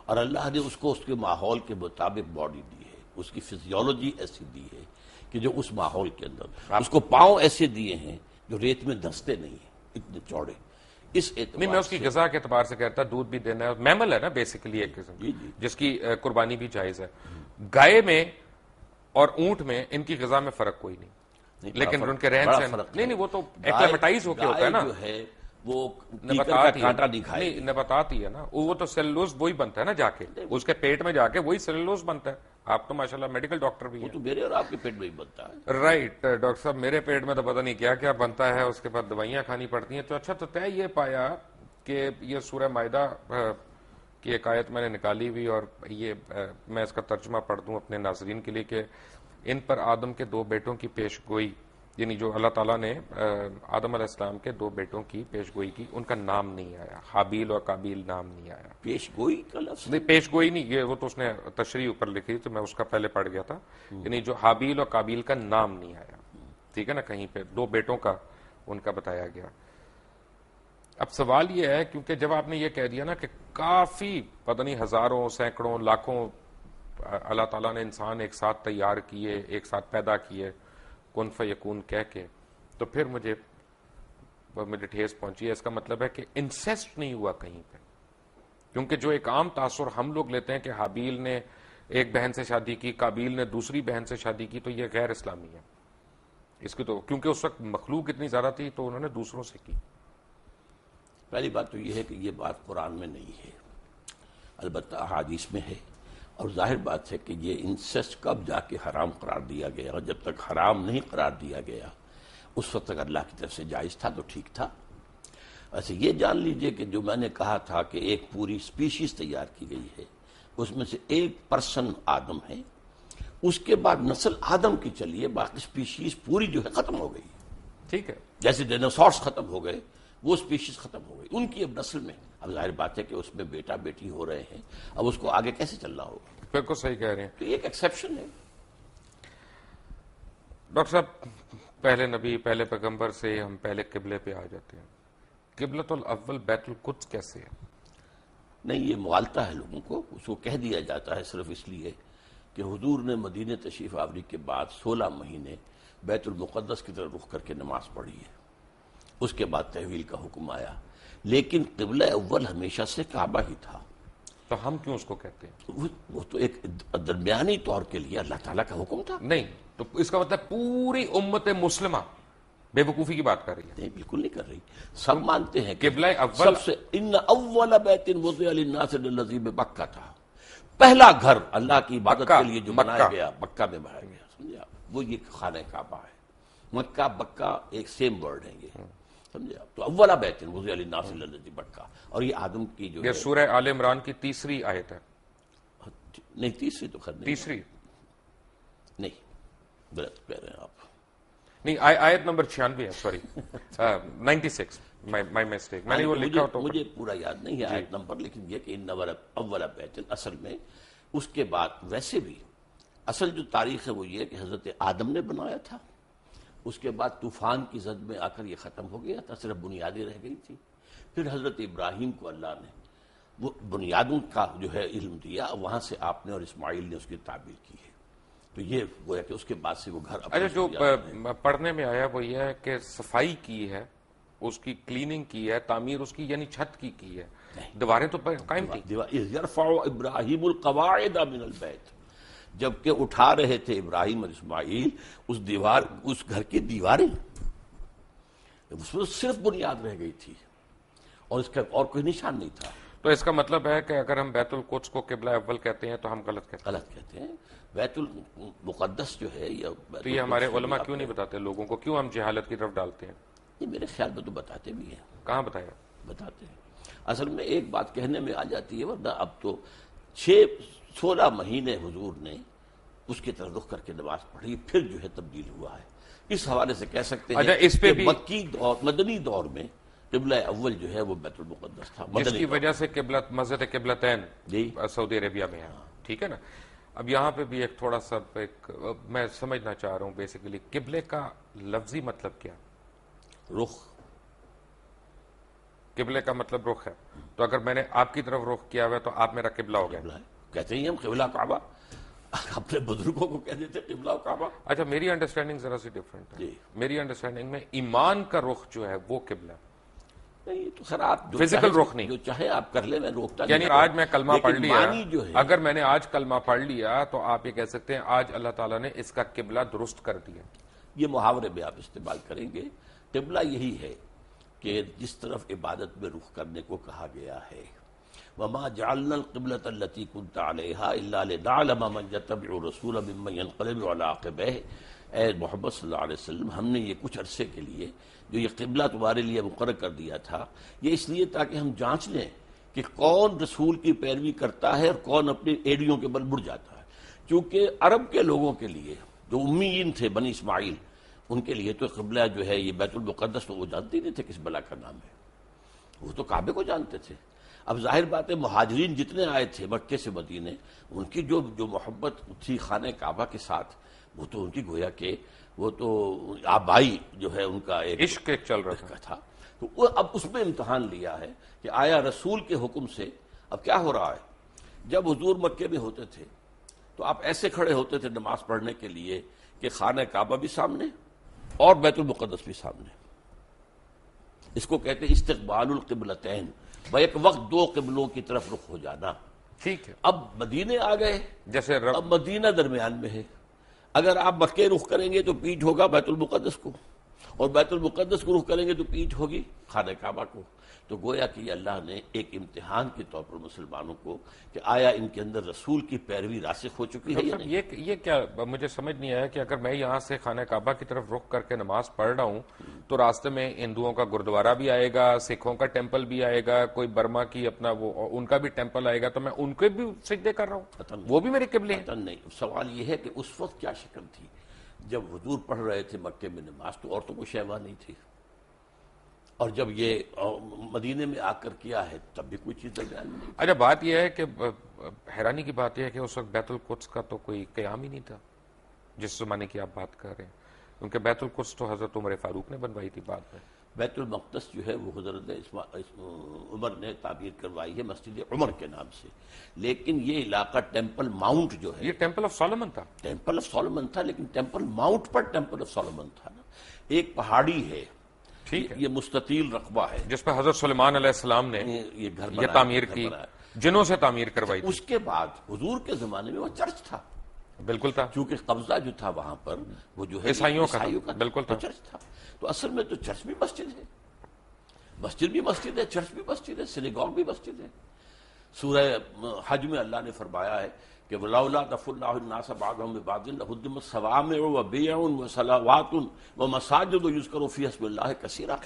اور اللہ نے اس کو اس کے ماحول کے مطابق باڈی دی ہے، اس کی فزیولوجی ایسی دی ہے کہ جو اس ماحول کے اندر، اس کو پاؤں ایسے دیے ہیں جو ریت میں دھنستے نہیں ہیں، اتنے چوڑے. اس نہیں میں اس کی غذا کے اعتبار سے کہتا دودھ بھی دینا ہے، میمل ہے نا بیسیکلی ایک قسم جس کی قربانی بھی جائز ہے. گائے میں اور اونٹ میں ان کی غذا میں فرق کوئی نہیں، لیکن ان کے رہن سہن نہیں وہ تو ایکلیمیٹائز ہو کے ہوتا ہے نا. جو ہے وہ نباتات ہی کانٹا نہیں کھائے نہیں، نباتات ہی ہے نا، وہ تو سیلولوز وہی بنتا ہے نا جا کے، اس کے پیٹ میں جا کے وہی سیلولوز بنتا ہے. آپ تو ماشاءاللہ میڈیکل ڈاکٹر بھی وہ ہیں. تو میرے اور آپ کے پیٹ میں ہی بنتا ہے. رائٹ ڈاکٹر صاحب، میرے پیٹ میں تو پتہ نہیں کیا کیا بنتا ہے، اس کے بعد دوائیاں کھانی پڑتی ہیں. تو اچھا، تو طے یہ پایا کہ یہ سورہ مائدہ کی ایک آیت میں نے نکالی ہوئی، اور یہ میں اس کا ترجمہ پڑھ دوں اپنے ناظرین کے لیے کہ ان پر آدم کے 2 بیٹوں کی پیش گوئی، یعنی جو اللہ تعالیٰ نے آدم علیہ السلام کے 2 بیٹوں کی پیش گوئی کی، ان کا نام نہیں آیا، حابیل اور قابیل نام نہیں آیا. پیش گوئی کا لفظ نہیں، پیش گوئی نہیں، یہ وہ تو اس نے تشریح اوپر لکھی تو میں اس کا پہلے پڑھ گیا تھا. یعنی جو حابیل اور قابیل کا نام نہیں آیا، ٹھیک ہے نا، کہیں پہ 2 بیٹوں کا ان کا بتایا گیا. اب سوال یہ ہے، کیونکہ جب آپ نے یہ کہہ دیا نا کہ کافی پتہ نہیں ہزاروں سینکڑوں لاکھوں اللہ تعالیٰ نے انسان ایک ساتھ تیار کیے، ایک ساتھ پیدا کیے کن فیکون کہہ کے، تو پھر مجھے ٹھیس پہنچی ہے. اس کا مطلب ہے کہ انسیسٹ نہیں ہوا کہیں پہ، کیونکہ جو ایک عام تاثر ہم لوگ لیتے ہیں کہ حابیل نے ایک بہن سے شادی کی، قابیل نے دوسری بہن سے شادی کی، تو یہ غیر اسلامی ہے. اس کی تو کیونکہ اس وقت مخلوق اتنی زیادہ تھی تو انہوں نے دوسروں سے کی. پہلی بات تو یہ ہے کہ یہ بات قرآن میں نہیں ہے، البتہ احادیث میں ہے. اور ظاہر بات ہے کہ یہ انسیسٹ کب جا کے حرام قرار دیا گیا، اور جب تک حرام نہیں قرار دیا گیا اس وقت تک اللہ کی طرف سے جائز تھا تو ٹھیک تھا. ایسے یہ جان لیجئے کہ جو میں نے کہا تھا کہ ایک پوری سپیشیز تیار کی گئی ہے، اس میں سے 1% آدم ہے، اس کے بعد نسل آدم کی چلیے، باقی سپیشیز پوری جو ہے ختم ہو گئی. ٹھیک ہے، جیسے ڈینوسارس ختم ہو گئے، وہ سپیشیز ختم ہو گئی، ان کی اب نسل میں اب ظاہر بات ہے کہ اس میں بیٹا بیٹی ہو رہے ہیں، اب اس کو آگے کیسے چلنا ہوگا. بالکل صحیح کہہ رہے ہیں تو یہ ایک ایکسیپشن ہے. ڈاکٹر صاحب. پہلے نبی، پہلے پیغمبر سے ہم پہلے قبلے پہ آ جاتے ہیں. قبلۃ الاول بیت القدس کیسے ہے؟ نہیں، یہ مغالطہ ہے لوگوں کو. اس کو کہہ دیا جاتا ہے صرف اس لیے کہ حضور نے مدینہ تشریف آوری کے بعد 16 مہینے بیت المقدس کی طرف رخ کر کے نماز پڑھی ہے. اس کے بعد تحویل کا حکم آیا، لیکن قبلہ اول ہمیشہ سے کعبہ ہی تھا. تو ہم کیوں اس کو کہتے ہیں؟ وہ تو ایک درمیانی طور کے لیے اللہ تعالیٰ کا حکم تھا. نہیں، تو اس کا مطلب پوری امت مسلمہ بے وقوفی کی بات کر رہی ہے. نہیں، بالکل نہیں کر رہی. سب مانتے ہیں کہ قبلہ اول سب سے ان اول بیت وضع للناس الذی ببکہ تھا. پہلا گھر اللہ کی عبادت کے لیے جو بنایا گیا مکہ میں بنایا گیا، سمجھے آپ، وہ یہ خانہ کعبہ ہے. مکہ بکہ ایک سیم ورڈ ہے یہ، سمجھے آپ. تو اولا بیت وضع للناس الذی ببکہ، اور یہ آدم کی جو یہ سورہ آل عمران کی 3ری آیت ہے. نہیں، تیسری تو خیر نہیں، تیسری نہیں، غلط کہہ رہے ہیں آپ. نہیں، آیت نمبر 96 ہے، سوری 96، مائی مسٹیک، میں نے وہ لکھا تو مجھے پورا یاد نہیں ہے آیت نمبر، لیکن یہ کہ ان اول بیت، اصل میں اس کے بعد ویسے بھی اصل جو تاریخ ہے وہ یہ کہ حضرت آدم نے بنایا تھا. اس کے بعد طوفان کی زد میں آ کر یہ ختم ہو گیا تھا، صرف بنیادیں رہ گئی تھی. پھر حضرت ابراہیم کو اللہ نے وہ بنیادوں کا جو ہے علم دیا، وہاں سے آپ نے اور اسماعیل نے اس کی تعبیر کی ہے. تو یہ وہ ہے کہ اس کے بعد سے وہ گھر. اچھا، جو پڑھنے میں آیا وہ یہ ہے کہ صفائی کی ہے، اس کی کلیننگ کی ہے، تعمیر اس کی یعنی چھت کی ہے، دیواریں تو قائم تھی. یرفع ابراہیم القواعد من البیت، جبکہ اٹھا رہے تھے ابراہیم اور اسماعیل اس گھر کی دیواریں، اس میں صرف بنیاد رہ گئی تھی اور اس کا اور کوئی نشان نہیں تھا. تو اس کا مطلب ہے کہ اگر ہم بیت القدس کو قبلہ اول کہتے ہیں تو ہم غلط کہتے ہیں. بیت المقدس جو ہے تو یہ ہمارے علماء کیوں نہیں بتاتے لوگوں کو؟ کیوں ہم جہالت کی طرف ڈالتے ہیں؟ یہ میرے خیال میں تو بتاتے بھی ہیں. کہاں بتایا؟ بتاتے ہیں. اصل میں ایک بات کہنے میں آ جاتی ہے، ورنہ اب تو 16 مہینے حضور نے اس کی طرف رخ کر کے نماز پڑھی، پھر جو ہے تبدیل ہوا ہے. اس حوالے سے کہہ سکتے ہیں اس پہ کہ بھی مکی دور، مدنی دور میں قبلہ اول جو ہے وہ بیت المقدس تھا، جس کی وجہ سے مسجد قبلتین سعودی عربیہ میں ہے. ٹھیک ہے نا. اب یہاں پہ بھی ایک تھوڑا سا میں سمجھنا چاہ رہا ہوں بیسیکلی قبلے کا لفظی مطلب کیا؟ رخ. قبلے کا مطلب رخ ہے. تو اگر میں نے آپ کی طرف رخ کیا ہوا ہے تو آپ میرا قبلہ ہو گیا. کہتے ہیں ہم قبلہ کعبہ، اپنے بزرگوں کو کہہ دیتے قبلہ کعبہ. اچھا، میری انڈرسٹینڈنگ ذرا سی ڈفرینٹ ہے. میری انڈرسٹینڈنگ میں ایمان کا رخ جو ہے وہ قبلہ ہے. نہیں تو خیر آپ فزیکل رخ نہیں، جو چاہے آپ کر لیں، میں روکتا نہیں. یعنی آج میں کلمہ پڑھ لیا، جو ہے اگر میں نے آج کلمہ پڑھ لیا تو آپ یہ کہہ سکتے ہیں آج اللہ تعالیٰ نے اس کا قبلہ درست کر دیا. یہ محاورے میں آپ استعمال کریں گے. قبلہ یہی ہے کہ جس طرف عبادت میں رخ کرنے کو کہا گیا ہے، وما جعلنا القبلة التي كنت عليها الا لنعلم من يتبع الرسول ممن ينقلب على عقبيه، اے محمد صلی اللہ علیہ وسلم، ہم نے یہ کچھ عرصے کے لیے جو یہ قبلہ تمہارے لیے مقرر کر دیا تھا، یہ اس لیے تاکہ ہم جانچ لیں کہ کون رسول کی پیروی کرتا ہے اور کون اپنی ایڑیوں کے بل مڑ جاتا ہے۔ کیونکہ عرب کے لوگوں کے لیے جو امیین تھے بنی اسماعیل، ان کے لیے تو قبلہ جو ہے یہ بیت المقدس، تو وہ جانتے نہیں تھے کس بلا کا نام ہے، وہ تو کعبے کو جانتے تھے۔ اب ظاہر بات ہے مہاجرین جتنے آئے تھے مکے سے مدینے، ان کی جو محبت تھی خانہ کعبہ کے ساتھ، وہ تو ان کی گویا کہ وہ تو آبائی جو ہے ان کا ایک عشق چل رہا تھا۔ تو وہ اب اس میں امتحان لیا ہے کہ آیا رسول کے حکم سے اب کیا ہو رہا ہے۔ جب حضور مکے میں ہوتے تھے تو آپ ایسے کھڑے ہوتے تھے نماز پڑھنے کے لیے کہ خانہ کعبہ بھی سامنے اور بیت المقدس بھی سامنے۔ اس کو کہتے ہیں استقبال القبلتین، ایک وقت دو قبلوں کی طرف رخ ہو جانا۔ ٹھیک ہے، اب مدینے آ گئے، جیسے اب مدینہ درمیان میں ہے، اگر آپ مکے رخ کریں گے تو پیٹھ ہوگا بیت المقدس کو، اور بیت المقدس کو رخ کریں گے تو پیٹھ ہوگی خانہ کعبہ کو۔ تو گویا کہ اللہ نے ایک امتحان کے طور پر مسلمانوں کو کہ آیا ان کے اندر رسول کی پیروی راسخ ہو چکی ہے یا نہیں۔ یہ کیا مجھے سمجھ نہیں آیا کہ اگر میں یہاں سے خانہ کعبہ کی طرف رخ کر کے نماز پڑھ رہا ہوں تو راستے میں ہندوؤں کا گردوارہ بھی آئے گا، سکھوں کا ٹیمپل بھی آئے گا، کوئی برما کی اپنا وہ ان کا بھی ٹیمپل آئے گا، تو میں ان کے بھی سجدے کر رہا ہوں، وہ بھی میرے قبلے ہیں؟ نہیں، سوال یہ ہے کہ اس وقت کیا شکل تھی جب حضور پڑھ رہے تھے مکے میں نماز، تو عورتوں کو شیوا نہیں تھی، اور جب یہ مدینے میں آ کر کیا ہے تب بھی کوئی چیز درمیان میں نہیں۔ اچھا، بات یہ ہے کہ حیرانی کی بات یہ ہے کہ اس وقت بیت القدس کا تو کوئی قیام ہی نہیں تھا جس زمانے کی آپ بات کر رہے ہیں، کیونکہ بیت القدس تو حضرت عمر فاروق نے بنوائی تھی بعد میں۔ بیت المقدس جو ہے وہ حضرت عمر نے تعبیر کروائی ہے مسجد عمر کے نام سے، لیکن یہ علاقہ ٹیمپل ماؤنٹ جو ہے، یہ ٹیمپل آف سولومن تھا، ٹیمپل آف سولومن تھا، لیکن temple Mount per temple of Solomon تھا نا، ایک پہاڑی ہے، ٹھیک ہے، یہ مستطیل رقبہ ہے جس پہ حضرت سلیمان علیہ السلام نے یہ گھر یہ تعمیر کی، جنوں سے تعمیر کروائی تھی۔ اس کے بعد حضور کے زمانے میں وہ چرچ تھا، بالکل تھا، کیونکہ قبضہ جو تھا وہاں پر وہ جو ہے عیسائیوں کا بالکل تھا، چرچ تھا۔ تو اصل میں تو چرچ بھی مسجد ہے، مسجد بھی مسجد ہے، چرچ بھی مسجد ہے، سینیگوگ بھی مسجد ہے۔ سورہ حج میں اللہ نے فرمایا ہے کہ وَلَوْلَا دَفْعُ اللَّهُ النَّاسَ بَعْضَهُم بِبَعْضٍ لَهُدِّمَتْ صَوَامِعُ وَبِيَعٌ وَصَلَوَاتٌ وَمَسَاجِدُ يُذْكَرُ فِيهَا اسْمُ اللَّهِ كَثِيرًا۔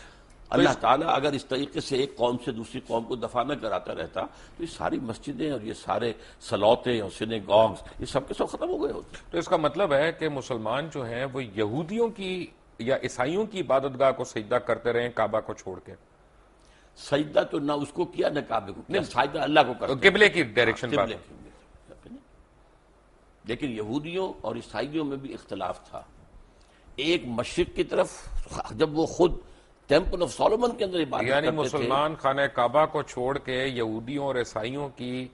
اللہ تعالیٰ اگر اس طریقے سے ایک قوم سے دوسری قوم کو دفاع نہ کراتا رہتا تو یہ ساری مسجدیں اور یہ سارے سلوتے اور سینیگوگز یہ سب کے سب ختم ہو گئے ہوتے۔ تو اس کا مطلب ہے کہ مسلمان جو ہیں وہ یہودیوں کی یا عیسائیوں کی عبادت گاہ کو سجدہ کرتے رہے کعبہ کو چھوڑ کے؟ سجدہ تو نہ اس کو کیا نہ کعبے کو کیا، سجدہ اللہ کو کرتے، قبلے کی ڈائریکشن پر۔ لیکن یہودیوں اور عیسائیوں میں بھی اختلاف تھا، ایک مشرق کی طرف جب وہ خود ٹیمپل آف سولومن کے اندر عبادت یعنی کرتے تھے، مسلمان خانہ کعبہ کو چھوڑ کے یہودیوں اور عیسائیوں کی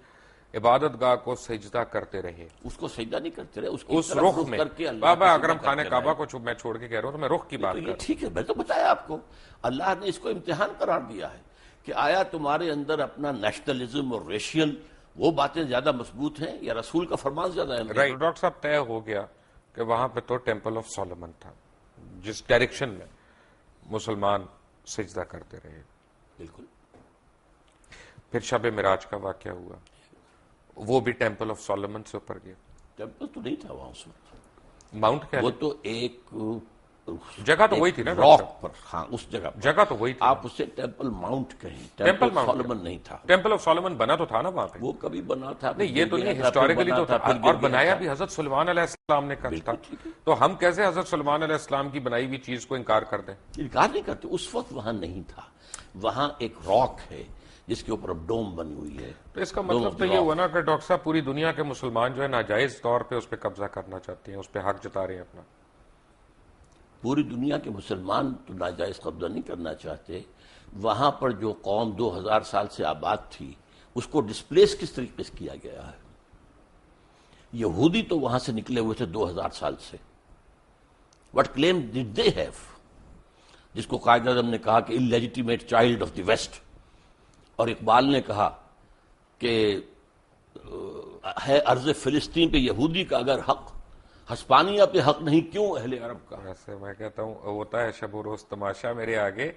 عبادت گاہ کو سجدہ کرتے رہے، اس کو سجدہ نہیں کرتے رہے، اس کی اس طرف رخ رخ میں۔ کر کے اللہ بابا کی اگر ہم سجدہ خانہ کرتے کعبہ رہے۔ کو میں چھوڑ کے کہہ رہا ہوں تو میں رخ کی بات تو کر یہ رہا ہوں۔ ٹھیک ہے، میں تو بتایا آپ کو، اللہ نے اس کو امتحان قرار دیا ہے کہ آیا تمہارے اندر اپنا نیشنلزم اور ریشین وہ باتیں زیادہ مضبوط ہیں یا رسول کا فرمان زیادہ اہم ہے؟ ڈاکٹر صاحب طے ہو گیا کہ وہاں پہ تو ٹیمپل آف سولومن تھا جس ڈائریکشن میں مسلمان سجدہ کرتے رہے۔ بالکل۔ پھر شب معراج کا واقعہ ہوا، وہ بھی ٹیمپل آف سولومن سے اوپر گیا، ٹیمپل تو نہیں تھا وہاں اس وقت، ماؤنٹ کیا وہ تو ایک جگہ تو وہی تھی نا راک پر، ہاں اس جگہ پر جگہ تو وہی تھی، آپ اسے ٹیمپل ماؤنٹ کہیں، ٹیمپل ٹیمپل ماؤنٹ سولومن نہیں تھا۔ ٹیمپل آف سولومن بنا تو تھا نا وہاں پہ، وہ کبھی بنا تھا، نہیں یہ تو نہیں، ہسٹوریکلی تو تھا، اور بنایا بھی حضرت سلیمان علیہ السلام نے کر تھا، تو ہم کیسے حضرت سلیمان علیہ السلام کی بنائی ہوئی چیز کو انکار کر دیں؟ انکار نہیں کرتے، اس وقت وہاں نہیں تھا، وہاں ایک راک ہے جس کے اوپر اب ڈوم بنی ہوئی ہے۔ تو اس کا مطلب تو یہ ہوا نا کہ ڈاکٹر صاحب پوری دنیا کے مسلمان جو ہے ناجائز طور پہ اس پہ قبضہ کرنا چاہتے ہیں، اس پہ حق جتا رہے ہیں اپنا۔ پوری دنیا کے مسلمان تو ناجائز قبضہ نہیں کرنا چاہتے، وہاں پر جو قوم 2000 سال سے آباد تھی اس کو ڈسپلیس کس طریقے سے کیا گیا ہے۔ یہودی تو وہاں سے نکلے ہوئے تھے 2000 سال سے، وٹ کلیم ڈڈ دے ہیو، جس کو قائد اعظم نے کہا کہ انلیجیٹیمیٹ چائلڈ آف دی ویسٹ، اور اقبال نے کہا کہ ہے ارض فلسطین پہ یہودی کا اگر حق ہسپانیہ پہ حق نہیں کیوں اہل عرب کا؟ ویسے میں کہتا ہوں ہوتا ہے شب و روز تماشا میرے آگے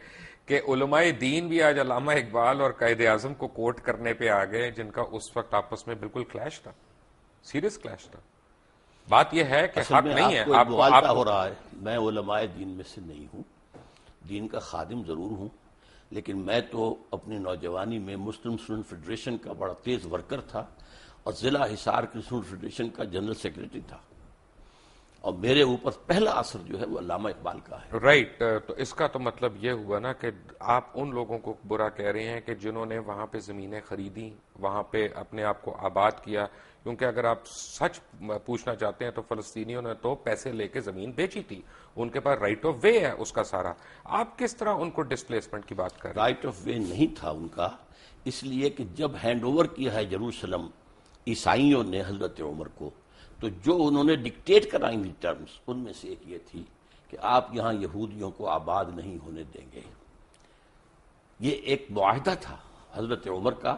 کہ علماء دین بھی آج علامہ اقبال اور قائد اعظم کو کوٹ کرنے پہ آ گئے، جن کا اس وقت آپس میں بالکل کلیش تھا، سیریس کلیش تھا. بات یہ ہے کہ حق نہیں ہے. آپ کو آپ ہو رہا ہے. میں علماء دین میں سے نہیں ہوں، دین کا خادم ضرور ہوں، لیکن میں تو اپنی نوجوانی میں مسلم اسٹوڈنٹ فیڈریشن کا بڑا تیز ورکر تھا اور ضلع حصار کی اسٹوڈنٹ فیڈریشن کا جنرل سیکریٹری تھا، اور میرے اوپر پہلا اثر جو ہے وہ علامہ اقبال کا ہے. رائٹ. تو اس کا تو مطلب یہ ہوا نا کہ آپ ان لوگوں کو برا کہہ رہے ہیں کہ جنہوں نے وہاں پہ زمینیں خریدی، وہاں پہ اپنے آپ کو آباد کیا، کیونکہ اگر آپ سچ پوچھنا چاہتے ہیں تو فلسطینیوں نے تو پیسے لے کے زمین بیچی تھی، ان کے پاس رائٹ آف وے ہے اس کا سارا. آپ کس طرح ان کو ڈسپلیسمنٹ کی بات کر رہے ہیں؟ رائٹ آف وے نہیں تھا ان کا، اس لیے کہ جب ہینڈ اوور کیا ہے یروشلم عیسائیوں نے حضرت عمر کو، تو جو انہوں نے ڈکٹیٹ کرائیں ہوئی ٹرمز، ان میں سے ایک یہ تھی کہ آپ یہاں یہودیوں کو آباد نہیں ہونے دیں گے. یہ ایک معاہدہ تھا حضرت عمر کا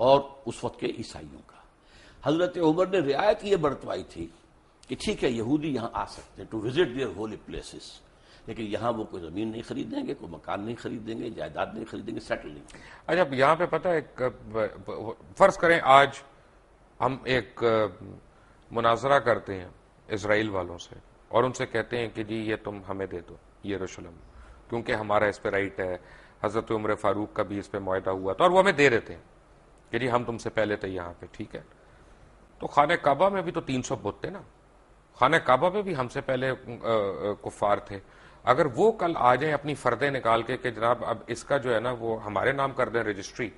اور اس وقت کے عیسائیوں کا. حضرت عمر نے رعایت یہ برتوائی تھی کہ ٹھیک ہے یہودی یہاں آ سکتے ہیں to visit their holy places, لیکن یہاں وہ کوئی زمین نہیں خریدیں گے، کوئی مکان نہیں خریدیں گے، جائیداد نہیں خریدیں گے، سیٹل نہیں کریں گے. اچھا یہاں پہ پتہ ہے، فرض کریں آج ہم ایک مناظرہ کرتے ہیں اسرائیل والوں سے اور ان سے کہتے ہیں کہ جی یہ تم ہمیں دے دو یروشلم، کیونکہ ہمارا اس پہ رائٹ ہے، حضرت عمر فاروق کا بھی اس پہ معاہدہ ہوا تھا اور وہ ہمیں دے دیتے ہیں کہ جی ہم تم سے پہلے تھے یہاں پہ، ٹھیک ہے. تو خانہ کعبہ میں بھی تو 300 بت تھے نا، خانہ کعبہ میں بھی ہم سے پہلے کفار تھے. اگر وہ کل آ جائیں اپنی فردیں نکال کے کہ جناب اب اس کا جو ہے نا وہ ہمارے نام کر دیں رجسٹری،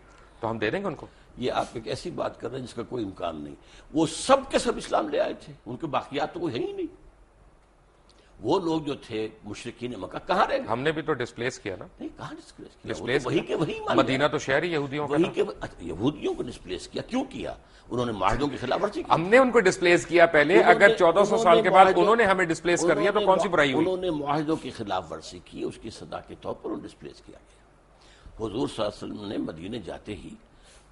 تو ہم دے دیں گے ان کو. یہ آپ ایک ایسی بات کر رہے ہیں جس کا کوئی امکان نہیں. وہ سب کے سب اسلام لے آئے تھے، ان کے باقیات تو کوئی ہے ہی نہیں. وہ لوگ جو تھے مشرکین مکہ کہاں رہے؟ ہم نے بھی تو ڈسپلیس کیا نا. نہیں، کہاں ڈسپلیس کیا؟ ڈسپلیس وہی کے وہی مدینہ تو شہر ہی یہودیوں کا تھا. یہودیوں کو ڈسپلیس کیا کیوں کیا؟ انہوں نے معاہدوں کی خلاف ورزی کی. ہم نے ان کو ڈسپلیس کیا پہلے، اگر 1400 سال کے بعد انہوں نے ہمیں ڈسپلیس کر دیا تو کون سی برائی ہوئی؟ انہوں نے معاہدوں کی خلاف ورزی کی، اس کی سزا کے طور پر انہیں ڈسپلیس کیا گیا. حضور صلی اللہ علیہ وسلم نے مدینے جاتے ہی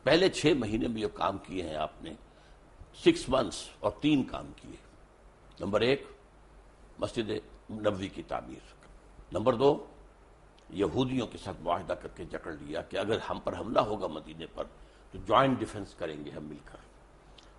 پہلے 6 مہینے میں جو کام کیے ہیں آپ نے، 6 months اور 3 کام کیے. نمبر 1 مسجد نبوی کی تعمیر، نمبر 2 یہودیوں کے ساتھ معاہدہ کر کے جکڑ لیا کہ اگر ہم پر حملہ ہوگا مدینے پر تو جوائنٹ ڈیفنس کریں گے ہم مل کر،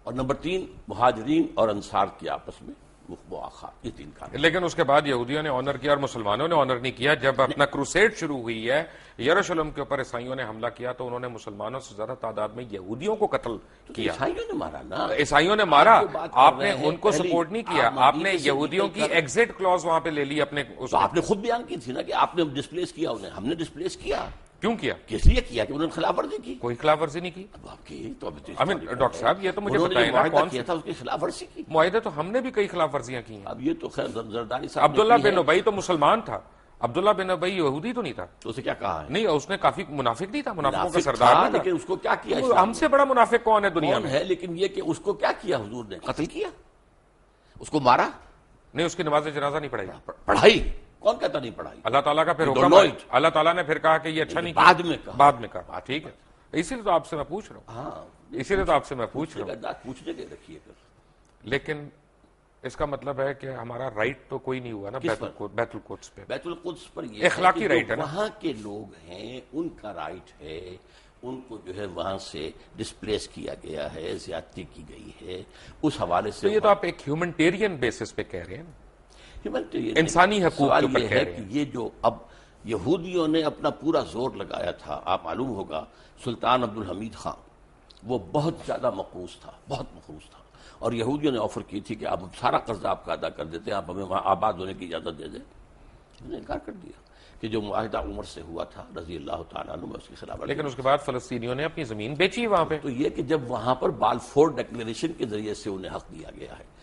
اور نمبر 3 مہاجرین اور انصار کی آپس میں مواخات. یہ 3 کام. لیکن اس کے بعد یہودیوں نے آنر کیا اور مسلمانوں نے آنر نہیں کیا. جب اپنا کروسیڈ شروع ہوئی ہے، یروشلم کے اوپر عیسائیوں نے حملہ کیا تو انہوں نے مسلمانوں سے زیادہ تعداد میں یہودیوں کو قتل کیا. عیسائیوں نے مارا نا، عیسائیوں نے مارا. آپ نے ان کو سپورٹ نہیں کیا، آپ نے یہودیوں کی ایگزٹ کلوز وہاں پہ لے لی اپنے. تو آپ نے خود بیان کی تھی نا کہ آپ نے ڈسپلیس کیا انہیں. ہم نے ڈسپلیس کیا. کیوں کیا؟ کس لیے کیا؟ کہ انہوں نے خلاف ورزی کی. کوئی خلاف ورزی نہیں کی. اب آپ کی تو ڈاکٹر صاحب یہ تو مجھے بتائیں نا کون کیا تھا اس کی خلاف ورزی کی؟ معاہدے تو ہم نے بھی کئی خلاف ورزیاں کی ہیں. اب یہ تو خیر زرداری صاحب عبداللہ بن ابی تو مسلمان تھا، عبداللہ بن ابی یہودی تو نہیں تھا. تو اسے کیا کہا ہے؟ نہیں، اس نے کافی منافق نہیں تھا، منافقوں کا منافق سردار تھا، نہیں تھا. لیکن اس کو کیا کیا؟ ہم سے بڑا منافق کون ہے دنیا کون میں؟ ہے؟ لیکن یہ کہ اس کو کیا کیا حضور نے؟ قتل کیا، اس کو مارا. نہیں، اس کی نماز جنازہ نہیں پڑھائی. پڑھائی کون کہتا نہیں پڑھائی؟ اللہ تعالیٰ کا پھر حکم، اللہ تعالیٰ نے پھر کہا کہ یہ اچھا نہیں کیا. بعد میں کہا. ٹھیک ہے، اسی لیے تو آپ سے میں پوچھ رہا ہوں. ہاں، اسی لیے تو آپ سے میں پوچھ رہا ہوں. پوچھنے کے رکھیے گا. لیکن اس کا مطلب ہے کہ ہمارا رائٹ تو کوئی نہیں ہوا نا بیت القدس پہ. بیت القدس پر یہ اخلاقی رائٹ ہے نا. وہاں کے لوگ ہیں، ان کا رائٹ ہے، ان کو جو ہے وہاں سے ڈسپلیس کیا گیا ہے، زیادتی کی گئی ہے. اس حوالے سے تو یہ تو آپ ایک ہیومنٹیرین بیسس پہ کہہ رہے ہیں، انسانی حقوق کے اوپر یہ کہہ ہے رہے کہ ہیں. یہ جو اب یہودیوں نے اپنا پورا زور لگایا تھا، آپ معلوم ہوگا سلطان عبدالحمید خان وہ بہت زیادہ مقروض تھا، بہت مقروض تھا، اور یہودیوں نے آفر کی تھی کہ آپ سارا قرض آپ کا ادا کر دیتے ہیں، آپ ہمیں وہاں آباد ہونے کی اجازت دے دیں. انہوں نے انکار کر دیا کہ جو معاہدہ عمر سے ہوا تھا رضی اللہ تعالیٰ عنہ، اس کے خلاف. لیکن اس کے بعد فلسطینیوں نے اپنی زمین بیچی وہاں پہ. تو یہ کہ جب وہاں پر بالفور ڈکلیریشن کے ذریعے سے انہیں حق دیا گیا ہے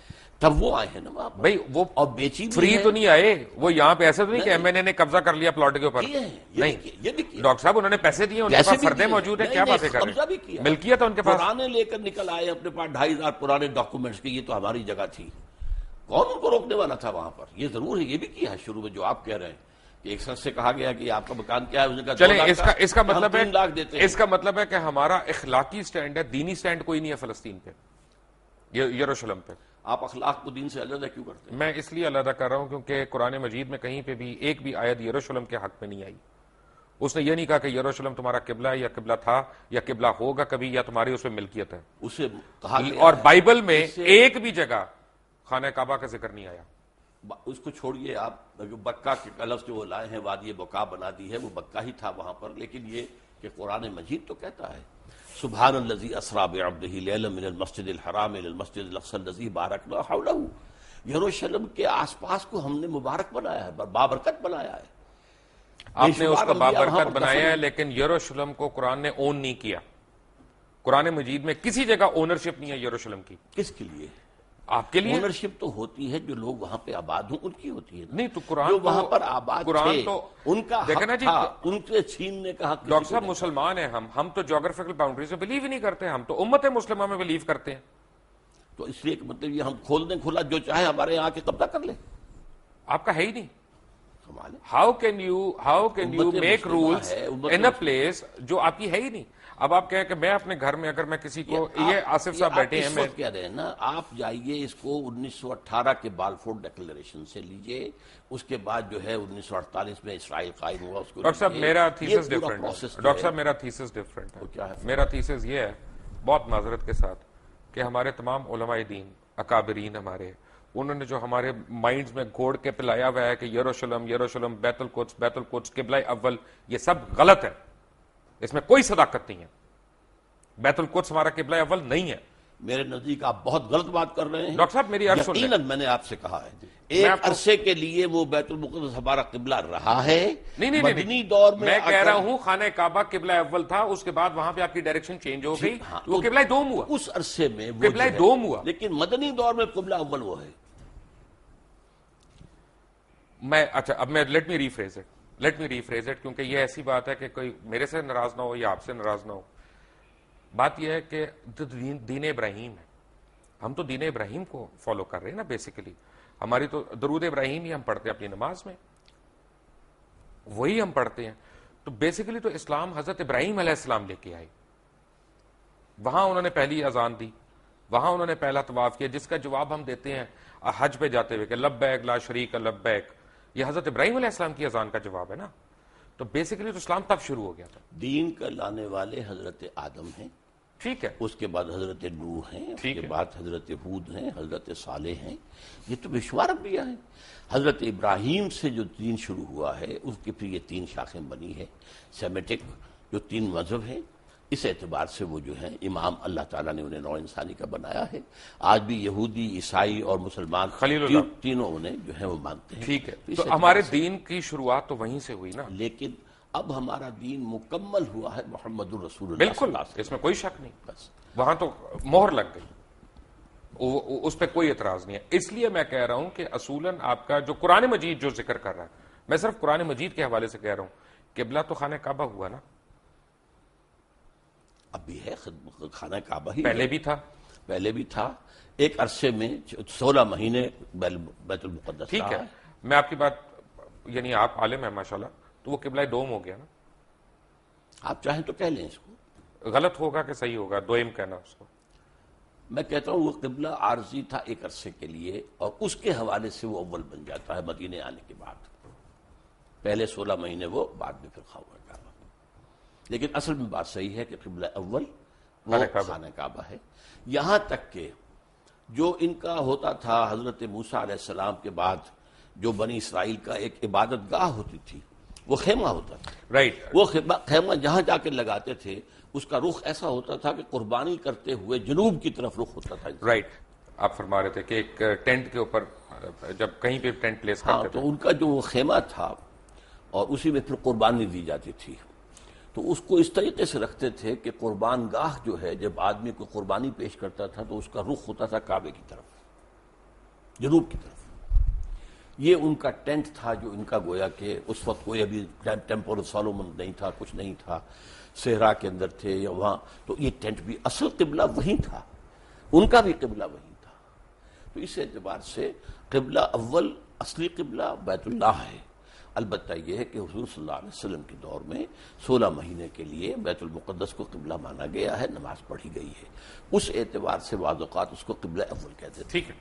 تب وہ آئے ہیں نا وہاں پر. بھائی وہ اور بیچی فری تو نہیں آئے، وہ یہاں پہ ایسے تو نہیں کہ ایم این اے نے قبضہ کر لیا پلاٹ کے اوپر. نہیں ڈاکٹر صاحب، انہوں نے پیسے دیے، ان کے پاس فردیں موجود ہیں، کیا باتیں کر رہے ہیں؟ ملکیت ہے ان کے پاس. پرانے لے کر نکل آئے اپنے پاس 2500 پرانے ڈاکومنٹس کے، یہ تو ہماری جگہ تھی. کون ان کو روکنے والا تھا وہاں پر؟ یہ ضرور ہے، یہ بھی کیا ہے شروع میں جو آپ کہہ رہے ہیں کہ ایک شخص سے کہا گیا کہ آپ کا مکان کیا ہے، اس نے کہا چلیں 2 لاکھ کا. اس کا مطلب ہے 3 لاکھ دیتے ہیں. اس کا مطلب ہے کہ ہمارا اخلاقی سٹینڈ ہے، دینی سٹینڈ کوئی نہیں ہے فلسطین پہ، یروشلم پہ. آپ اخلاق کو دین سے علیحدہ کیوں کرتے ہیں؟ میں اس لیے علیحدہ کر رہا ہوں کیونکہ قرآن مجید میں کہیں پہ بھی ایک بھی آیت یروشلم کے حق میں نہیں آئی. اس نے یہ نہیں کہا کہ یروشلم تمہارا قبلہ ہے یا قبلہ تھا یا قبلہ ہوگا کبھی یا تمہاری اس میں ملکیت ہے. اسے کہا گیا اور ہے، بائبل میں ایک بھی جگہ خانہ کعبہ کا ذکر نہیں آیا. اس کو چھوڑیے آپ، جو بکہ کے لفظ جو وہ لائے ہیں وادی بکا بنا دی ہے، وہ بکہ ہی تھا وہاں پر. لیکن یہ کہ قرآن مجید تو کہتا ہے سبحان الذی اسریٰ بعبدہ لیلا من المسجد الحرام الی المسجد الاقصی الذی بارکنا حولہ. یروشلم کے آس پاس کو ہم نے مبارک بنایا ہے، بابرکت بنایا ہے. آپ نے اس کو بابرکت بنایا ہے، لیکن یروشلم کو قرآن نے اون نہیں کیا. قرآن مجید میں کسی جگہ اونرشپ نہیں ہے یروشلم کی. کس کے لیے؟ آپ کے لیے اونرشپ تو ہوتی ہے جو لوگ وہاں پہ آباد ہوں ان کی ہوتی ہے. نہیں تو قرآن جو وہاں پر آباد تھے ان کا دیکھیں نا حق جی، تھا، ان سے چھیننے کا حق. ڈاکٹر صاحب مسلمان ہیں ہم تو جغرافیکل باؤنڈری سے بلیو ہی نہیں کرتے. ہم تو امت مسلمہ میں بلیو کرتے ہیں. تو اس لیے کہ مطلب یہ ہم کھول دیں کھلا، جو چاہے ہمارے یہاں کے قبضہ کر لیں. آپ کا ہے ہی نہیں. کمال ہے. How can you make rules in a place جو آپ کی ہے ہی نہیں. اب آپ کہیں کہ میں اپنے گھر میں اگر میں کسی کو، یہ آصف صاحب بیٹھے ہیں، میں کہہ رہے ہیں نا، آپ جائیے اس کو 1918 کے بالفور ڈیکلریشن سے لیجئے، اس کے بعد جو ہے 1948 میں اسرائیل قائم ہوا اس کو. ڈاکٹر صاحب میرا تھیسس ڈفرنٹ ہے. ڈاکٹر صاحب میرا تھیسس ڈفرنٹ ہے. میرا تھیسس یہ ہے بہت معذرت کے ساتھ کہ ہمارے تمام علماء دین اکابرین ہمارے، انہوں نے جو ہمارے مائنڈز میں گھوڑ کے پلایا ہوا ہے کہ یروشلم بیت القدس قبلہ اول، یہ سب غلط ہے. اس میں کوئی صداقت نہیں ہے. بیت القدس ہمارا قبلہ اول نہیں ہے. میرے نزدیک آپ بہت غلط بات کر رہے ہیں. ڈاکٹر صاحب میری عرض سن لیں. یقیناً میں نے آپ سے کہا ہے ایک عرصے کے لیے وہ بیت المقدس ہمارا قبلہ رہا ہے. نہیں مدنی دور میں کہہ رہا ہوں خانہ کعبہ قبلہ اول تھا، اس کے بعد وہاں پہ آپ کی ڈائریکشن چینج ہو گئی، وہ قبلہ دوم ہوا. اس عرصے میں قبلہ دوم ہوا. لیکن مدنی دور میں قبلہ اول وہ ہے. اچھا اب میں لیٹ می ریفریز اٹ کیونکہ یہ ایسی بات ہے کہ کوئی میرے سے ناراض نہ ہو یا آپ سے ناراض نہ ہو. بات یہ ہے کہ دین ابراہیم ہے، ہم تو دین ابراہیم کو فالو کر رہے ہیں نا. بیسیکلی ہماری تو درود ابراہیم ہی ہم پڑھتے ہیں اپنی نماز میں، وہی ہم پڑھتے ہیں. تو بیسیکلی تو اسلام حضرت ابراہیم علیہ السلام لے کے آئے. وہاں انہوں نے پہلی اذان دی، وہاں انہوں نے پہلا طواف کیا، جس کا جواب ہم دیتے ہیں حج پہ جاتے ہوئے کہ لبیک لا شریک لبیک. یہ حضرت ابراہیم علیہ السلام کی اذان کا جواب ہے نا. تو بیسیکلی تو اسلام تب شروع ہو گیا تھا. دین کا لانے والے حضرت آدم ہیں، ٹھیک ہے، اس کے بعد حضرت نوح ہیں، اس کے بعد حضرت ہود ہیں، حضرت صالح ہیں. یہ تو بے شمار انبیاء ہیں. حضرت ابراہیم سے جو دین شروع ہوا ہے اس کی پھر یہ 3 شاخیں بنی ہے. سیمیٹک جو 3 مذہب ہیں، اس اعتبار سے وہ جو ہیں امام اللہ تعالیٰ نے انہیں نوع انسانی کا بنایا ہے. آج بھی یہودی، عیسائی اور مسلمان تینوں انہیں جو ہے وہ مانتے ہیں. ٹھیک ہے، تو ہمارے دین کی شروعات تو وہیں سے ہوئی نا. لیکن اب ہمارا دین مکمل ہوا ہے محمد الرسول اللہ. بالکل، اس میں کوئی شک نہیں. بس وہاں تو مہر لگ گئی، اس پہ کوئی اعتراض نہیں ہے. اس لیے میں کہہ رہا ہوں کہ اصولاً آپ کا جو قرآن مجید جو ذکر کر رہا ہے، میں صرف قرآن مجید کے حوالے سے کہہ رہا ہوں. قبلہ تو خانہ کعبہ ہوا نا، اب بھی ہے، خانہ کعبہ ہی پہلے بھی تھا. ایک عرصے میں 16 مہینے بیت المقدس. ٹھیک ہے، میں آپ کی بات، یعنی آپ عالم ہیں ماشاءاللہ، تو وہ قبلہ دوم ہو گیا نا. آپ چاہیں تو کہہ لیں اس کو. غلط ہوگا کہ صحیح ہوگا دوئم کہنا اس کو؟ میں کہتا ہوں وہ قبلہ عارضی تھا ایک عرصے کے لیے، اور اس کے حوالے سے وہ اول بن جاتا ہے مدینے آنے کے بعد. پہلے 16 مہینے وہ، بعد میں پھر خانہ کعبہ. لیکن اصل میں بات صحیح ہے کہ قبلہ اول وہ خانہ کعبہ ہے. یہاں تک کہ جو ان کا ہوتا تھا حضرت موسیٰ علیہ السلام کے بعد جو بنی اسرائیل کا ایک عبادت گاہ ہوتی تھی، وہ خیمہ ہوتا تھا. رائٹ. وہ خیمہ جہاں جا کے لگاتے تھے اس کا رخ ایسا ہوتا تھا کہ قربانی کرتے ہوئے جنوب کی طرف رخ ہوتا تھا. رائٹ. آپ فرما رہے تھے کہ ایک ٹینٹ کے اوپر جب کہیں پہ ٹینٹ پلیس کرتے تھے، تو ان کا جو وہ خیمہ تھا اور اسی میں پھر قربانی دی جاتی تھی. تو اس کو اس طریقے سے رکھتے تھے کہ قربان گاہ جو ہے، جب آدمی کو قربانی پیش کرتا تھا تو اس کا رخ ہوتا تھا کعبے کی طرف، جنوب کی طرف. یہ ان کا ٹینٹ تھا جو ان کا گویا کہ اس وقت کوئی ابھی ٹیمپل سولومن نہیں تھا، کچھ نہیں تھا، صحرا کے اندر تھے یا وہاں. تو یہ ٹینٹ بھی اصل قبلہ وہی تھا، ان کا بھی قبلہ وہی تھا. تو اس اعتبار سے قبلہ اول اصلی قبلہ بیت اللہ ہے، البتہ یہ ہے کہ حضور صلی اللہ علیہ وسلم کے دور میں 16 مہینے کے لیے بیت المقدس کو قبلہ مانا گیا ہے، نماز پڑھی گئی ہے، اس اعتبار سے بعض اوقات اس کو قبلہ اول کہتے تھے۔ ٹھیک ہے،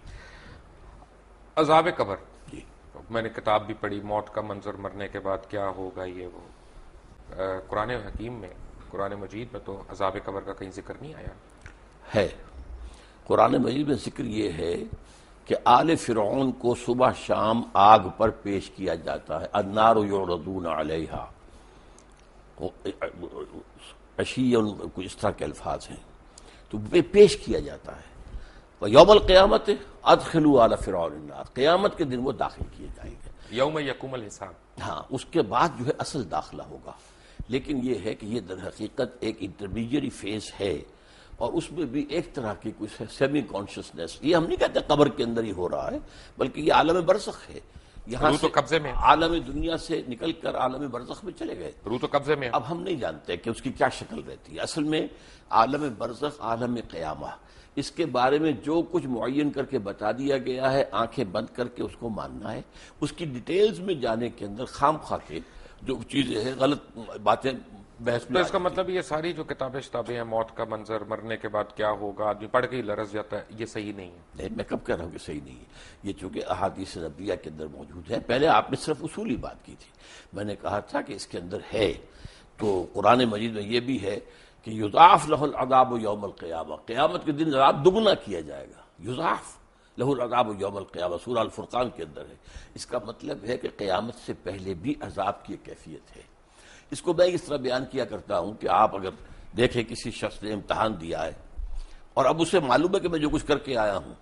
عذاب قبر، جی میں نے کتاب بھی پڑھی، موت کا منظر، مرنے کے بعد کیا ہوگا، یہ وہ قرآن حکیم میں، قرآن مجید میں تو عذاب قبر کا کہیں ذکر نہیں آیا ہے۔ قرآن مجید میں ذکر یہ ہے کہ آل فرعون کو صبح شام آگ پر پیش کیا جاتا ہے، النار یعرضون علیہا، عشیا، کچھ اس طرح کے الفاظ ہیں، تو پیش کیا جاتا ہے۔ یوم القیامت ادخلوا آل فرعون النار، قیامت کے دن وہ داخل کیے جائیں گے، یوم یقوم الحساب۔ ہاں، اس کے بعد جو ہے اصل داخلہ ہوگا، لیکن یہ ہے کہ یہ در حقیقت ایک انٹرمیڈیری فیز ہے، اور اس میں بھی ایک طرح کی کچھ سیمی کانشسنس، یہ ہم نہیں کہتے قبر کے اندر ہی ہو رہا ہے، بلکہ یہ عالم برزخ ہے، یہاں روح تو سے قبضے میں، عالم دنیا سے نکل کر عالم برزخ میں چلے گئے۔ روح تو قبضے میں۔ اب ہم نہیں جانتے کہ اس کی کیا شکل رہتی ہے، اصل میں عالم برزخ، عالم قیامہ، اس کے بارے میں جو کچھ معین کر کے بتا دیا گیا ہے، آنکھیں بند کر کے اس کو ماننا ہے، اس کی ڈیٹیلز میں جانے کے اندر خام خواہ کے جو چیزیں ہیں، غلط باتیں بحث تو میں اس کا مطلب یہ ساری جو کتابیں ہیں، موت کا منظر، مرنے کے بعد کیا ہوگا، آدمی پڑھ کے ہی لرز جاتا ہے، یہ صحیح نہیں ہے۔ نہیں، میں کب کہہ رہا ہوں کہ صحیح نہیں ہے، یہ چونکہ احادیث نبویہ کے اندر موجود ہے۔ پہلے آپ نے صرف اصولی بات کی تھی، میں نے کہا تھا کہ اس کے اندر ہے، تو قرآن مجید میں یہ بھی ہے کہ یضاعف لہ العذاب یوم القیامہ، قیامت کے دن عذاب دگنا کیا جائے گا، یضاعف لہ العذاب یوم القیامہ، سورہ الفرقان کے اندر ہے۔ اس کا مطلب ہے کہ قیامت سے پہلے بھی عذاب کی کیفیت ہے۔ اس کو میں اس طرح بیان کیا کرتا ہوں کہ آپ اگر دیکھیں کسی شخص نے امتحان دیا ہے اور اب اسے معلوم ہے کہ میں جو کچھ کر کے آیا ہوں،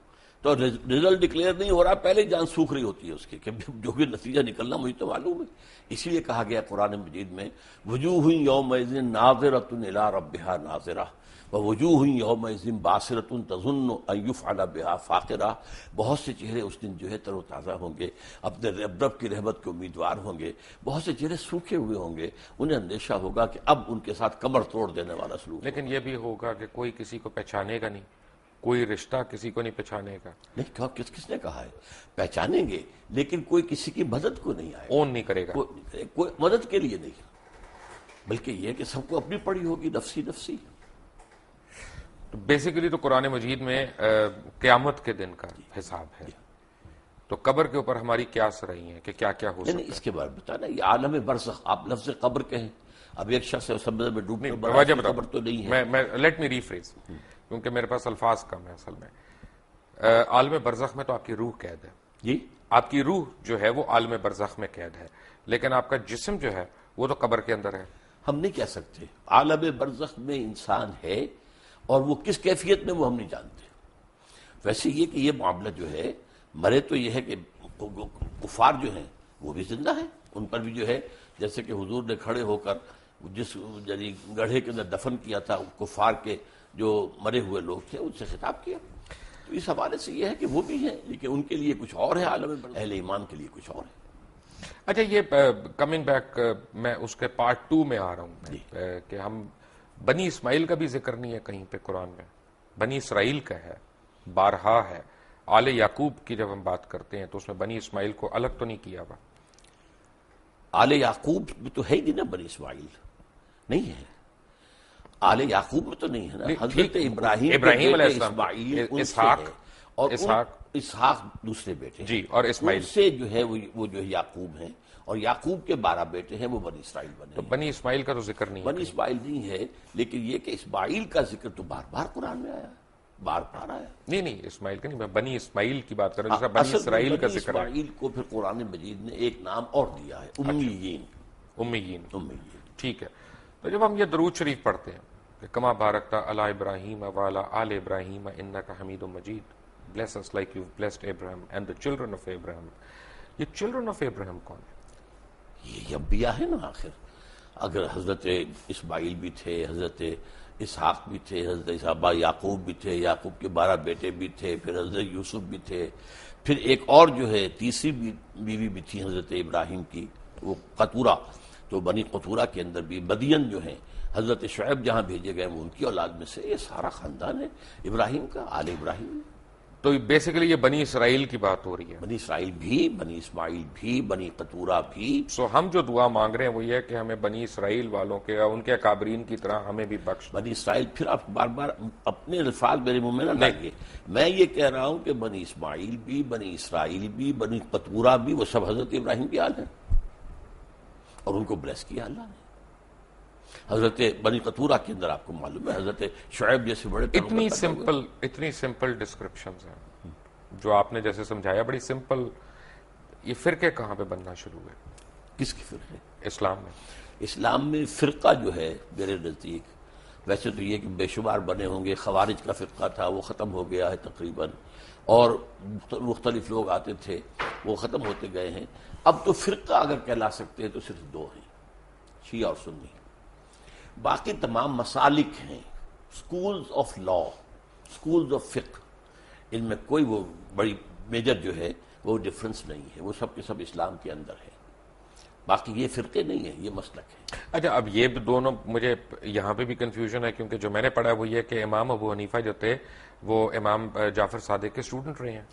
تو رزلٹ ڈکلیئر نہیں ہو رہا، پہلے جان سوکھ رہی ہوتی ہے اس کی کہ جو بھی نتیجہ نکلنا مجھے تو معلوم ہے۔ اسی لیے کہا گیا قرآن مجید میں وجوہ یومئذ ناظرۃ الی ربہا ناظرہ ووجوہ یومئذ باسرۃ تظن ان یفعل بہا فاقرہ، بہت سے چہرے اس دن جو ہے تر و تازہ ہوں گے، اپنے رب کی رحمت کے امیدوار ہوں گے، بہت سے چہرے سوکھے ہوئے ہوں گے، انہیں اندیشہ ہوگا کہ اب ان کے ساتھ کمر توڑ دینے والا سلوک۔ لیکن یہ بھی ہوگا کہ کوئی کسی کو پہچانے گا نہیں، کوئی رشتہ کسی کو نہیں پہچانے گا، نہیں، کس نے کہا ہے پہچانیں گے، لیکن کوئی کسی کی مدد کو نہیں آئے گا، اون نہیں کرے گا، کوئی مدد کے لیے نہیں، بلکہ یہ کہ سب کو اپنی پڑی ہوگی، نفسی نفسی۔ تو بیسیکلی تو قرآن مجید میں قیامت کے دن کا حساب ہے، تو قبر کے اوپر ہماری قیاس رہی ہیں کہ کیا کیا ہو سکتا ہے۔ اس کے بارے میں بتانا، یہ عالم برزخ، آپ لفظ قبر کہیں، اب ایک شخص سمندر میں ڈوب کر وجہ مرا، قبر تو نہیں ہے۔ میں لیٹ می ریفریز، کیونکہ میرے پاس الفاظ کم ہے اصل میں۔ عالم برزخ میں تو آپ کی روح قید ہے، جی، آپ کی روح جو ہے وہ عالم برزخ میں قید ہے، لیکن آپ کا جسم جو ہے وہ تو قبر کے اندر ہے۔ ہم نہیں کہہ سکتے عالم برزخ میں انسان ہے، اور وہ کس کیفیت میں وہ ہم نہیں جانتے۔ ویسے یہ کہ یہ معاملہ جو ہے، مرے تو یہ ہے کہ کفار جو ہیں وہ بھی زندہ ہیں، ان پر بھی جو ہے جیسے کہ حضور نے کھڑے ہو کر جس یعنی گڑھے کے اندر دفن کیا تھا کفار کے جو مرے ہوئے لوگ تھے، ان سے خطاب کیا، تو اس حوالے سے یہ ہے کہ وہ بھی ہیں، لیکن ان کے لیے کچھ اور ہے عالم برزخ، اہل ایمان کے لیے کچھ اور ہے۔ اچھا، یہ کمنگ بیک، میں اس کے پارٹ 2 میں آ رہا ہوں کہ ہم بنی اسماعیل کا بھی ذکر نہیں ہے کہیں پہ قرآن میں، بنی اسرائیل کا ہے، بارہا ہے۔ آل یعقوب کی جب ہم بات کرتے ہیں تو اس میں بنی اسماعیل کو الگ تو نہیں کیا ہوا۔ آل یعقوب میں تو ہے ہی نہیں نا، بنی اسماعیل نہیں ہے، آل یعقوب میں تو نہیں ہے نا، حضرت ابراہیم علیہ السلام، اسماعیل ان سے اسحاق، ہے، اور اسحاق دوسرے بیٹے جی، اور اسماعیل ان سے جو ہے وہ جو ہے یعقوب ہیں، اور یعقوب کے 12 بیٹے ہیں، وہ بنی اسرائیل بنے تو ہیں۔ بنی اسماعیل کا تو ذکر نہیں ہے۔ بنی اسماعیل نہیں ہے، لیکن یہ کہ اسماعیل کا ذکر تو بار بار قرآن میں آیا، بار بار آیا۔ نہیں، اسماعیل کا نہیں، میں بنی اسماعیل کی بات کر رہا ہوں، جیسا بنی اسرائیل کا ذکر ہے۔ اسماعیل کو پھر قرآن مجید نے ایک نام اور دیا ہے، امیین۔ امیین، امیین، ٹھیک ہے۔ تو جب ہم یہ درود شریف پڑھتے ہیں کہ کما بارکتا علی ابراہیم وعلی آل ابراہیم انک حمید مجید، bless us like you've blessed Abraham and the children of Abraham، یہ children of Abraham کون ہے؟ یہ انبیاء ہے نا آخر۔ اگر حضرت اسماعیل بھی تھے، حضرت اسحاق بھی تھے، حضرت اسحاق، یعقوب بھی تھے، یعقوب کے 12 بیٹے بھی تھے، پھر حضرت یوسف بھی تھے، پھر ایک اور جو ہے تیسری بیوی بھی تھی حضرت ابراہیم کی، وہ قطورہ، تو بنی قطورہ کے اندر بھی مدین جو ہیں، حضرت شعیب جہاں بھیجے گئے وہ ان کی اولاد میں سے، یہ سارا خاندان ہے ابراہیم کا، آل ابراہیم۔ تو بیسیکلی یہ بنی اسرائیل کی بات ہو رہی ہے. بنی اسرائیل بھی، بنی اسماعیل بھی، بنی قطورہ بھی. سو ہم جو دعا مانگ رہے ہیں وہ یہ ہے کہ ہمیں بنی اسرائیل والوں کے ان کے اکابرین کی طرح ہمیں بھی بخش. بنی اسرائیل، پھر آپ بار بار اپنے الفاظ میرے منہ میں نہ ڈالیے. میں یہ کہہ رہا ہوں کہ بنی اسماعیل بھی، بنی اسرائیل بھی، بنی قطورہ بھی، وہ سب حضرت ابراہیم کی آل ہیں اور ان کو بلیس کیا اللہ نے. حضرت بنی قطورہ کے اندر آپ کو معلوم ہے حضرت شعیب جیسے بڑے اتنی سمپل ڈسکرپشنز ہیں جو آپ نے جیسے سمجھایا، بڑی سمپل. یہ فرقے کہاں پہ بننا شروع ہوئے؟ کس کی فرقے؟ اسلام میں. اسلام میں فرقہ جو ہے میرے نزدیک ویسے تو یہ کہ بے شمار بنے ہوں گے. خوارج کا فرقہ تھا وہ ختم ہو گیا ہے تقریباً، اور مختلف لوگ آتے تھے وہ ختم ہوتے گئے ہیں. اب تو فرقہ اگر کہلا سکتے ہیں تو صرف دو ہیں، شیعہ اور سنی. باقی تمام مسالک ہیں، schools of law, schools of فقہ، ان میں کوئی وہ بڑی میجر جو ہے وہ ڈفرنس نہیں ہے. وہ سب کے سب اسلام کے اندر ہے. باقی یہ فرقے نہیں ہیں، یہ مسلک ہے. اچھا، اب یہ دونوں مجھے یہاں پہ بھی کنفیوژن ہے، کیونکہ جو میں نے پڑھا وہ یہ کہ امام ابو حنیفہ جو تھے وہ امام جعفر صادق کے اسٹوڈنٹ رہے ہیں،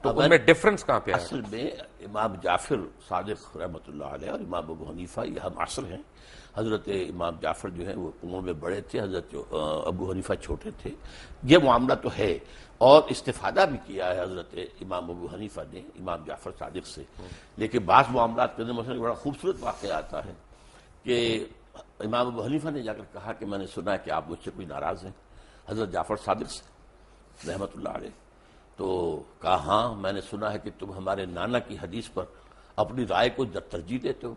تو ان میں ڈفرنس کہاں پہ آیا؟ اصل میں امام جعفر صادق رحمۃ اللہ علیہ اور امام ابو حنیفہ یہ ہم عصر ہیں. حضرت امام جعفر جو ہیں وہ عمر میں بڑے تھے، حضرت ابو حنیفہ چھوٹے تھے. یہ معاملہ تو ہے، اور استفادہ بھی کیا ہے حضرت امام ابو حنیفہ نے امام جعفر صادق سے. لیکن بعض معاملات کے اندر مثلا بڑا خوبصورت واقعہ آتا ہے کہ امام ابو حنیفہ نے جا کر کہا کہ میں نے سنا ہے کہ آپ مجھ سے کوئی ناراض ہیں حضرت جعفر صادق سے رحمۃ اللہ علیہ. تو کہا ہاں میں نے سنا ہے کہ تم ہمارے نانا کی حدیث پر اپنی رائے کو ترجیح دیتے ہو.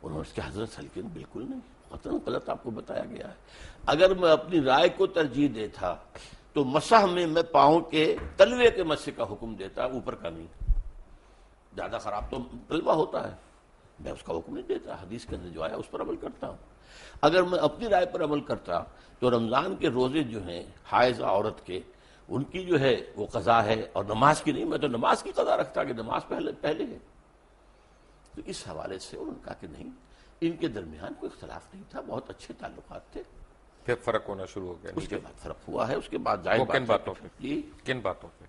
انہوں نے اس کے حضرت حلقین بالکل نہیں، قطعاً غلط آپ کو بتایا گیا ہے. اگر میں اپنی رائے کو ترجیح دیتا تو مسح میں پاؤں کے تلوے کے مسح کا حکم دیتا، اوپر کا نہیں. زیادہ خراب تو تلوا ہوتا ہے، میں اس کا حکم نہیں دیتا. حدیث کے اندر جو آیا اس پر عمل کرتا ہوں. اگر میں اپنی رائے پر عمل کرتا تو رمضان کے روزے جو ہیں حائضہ عورت کے، ان کی جو ہے وہ قضا ہے، اور نماز کی نہیں. میں تو نماز کی قضا رکھتا کہ نماز پہلے ہے. تو اس حوالے سے انہوں نے کہا کہ نہیں، ان کے درمیان کوئی اختلاف نہیں تھا، بہت اچھے تعلقات تھے. پھر فرق ہونا شروع ہو گیا. اس کے بعد فرق ہوا ہے. اس کے بعد کن باتوں پہ؟ کن باتوں پہ؟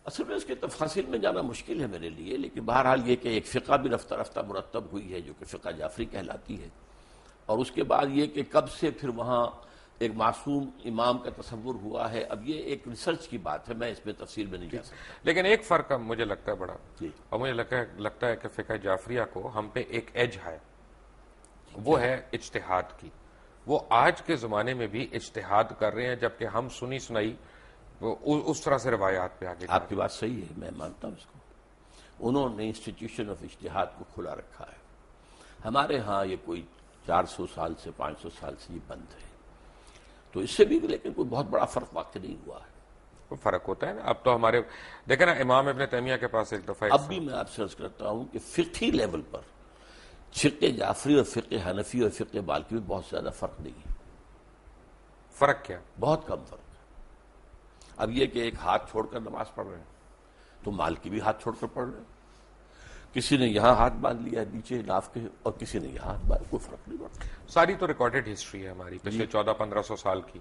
اصل میں اس کے تفاصیل میں جانا مشکل ہے میرے لیے، لیکن بہرحال یہ کہ ایک فقہ بھی رفتہ رفتہ مرتب ہوئی ہے جو کہ فقہ جعفری کہلاتی ہے. اور اس کے بعد یہ کہ کب سے پھر وہاں ایک معصوم امام کا تصور ہوا ہے، اب یہ ایک ریسرچ کی بات ہے، میں اس میں تفصیل میں نہیں جا سکتا. لیکن ایک فرق مجھے لگتا ہے بڑا، جی. اور مجھے لگتا ہے کہ فقہ جعفریہ کو ہم پہ ایک ایج ہے، وہ ہے اجتہاد کی. وہ آج کے زمانے میں بھی اجتہاد کر رہے ہیں، جبکہ ہم سنی سنائی اس طرح سے روایات پہ آگے. آپ کی بات صحیح ہے، میں مانتا ہوں اس کو. انہوں نے انسٹیٹیوشن آف اجتہاد کو کھلا رکھا ہے. ہمارے ہاں یہ کوئی 400 سال سے 500 سال سے یہ بند ہے. تو اس سے بھی لیکن کوئی بہت بڑا فرق واقع نہیں ہوا ہے. فرق ہوتا ہے نا. اب تو ہمارے دیکھیں نا، امام ابن تیمیہ کے پاس ایک دفعہ اب بھی میں آپ سے عرض کرتا ہوں کہ فقہی لیول پر فقہ جعفری اور فقہ حنفی اور فقہ مالکی میں بہت زیادہ فرق نہیں ہے. فرق کیا؟ بہت کم فرق ہے. اب یہ کہ ایک ہاتھ چھوڑ کر نماز پڑھ رہے ہیں تو مالکی بھی ہاتھ چھوڑ کر پڑھ رہے ہیں. کسی نے یہاں ہاتھ باندھ لیا نیچے ناف کے اور کسی نے یہاں ہاتھ باندھ، کوئی فرق نہیں پڑتا. ساری تو ریکارڈڈ ہسٹری ہے ہماری پچھلے 1400-1500 سال کی.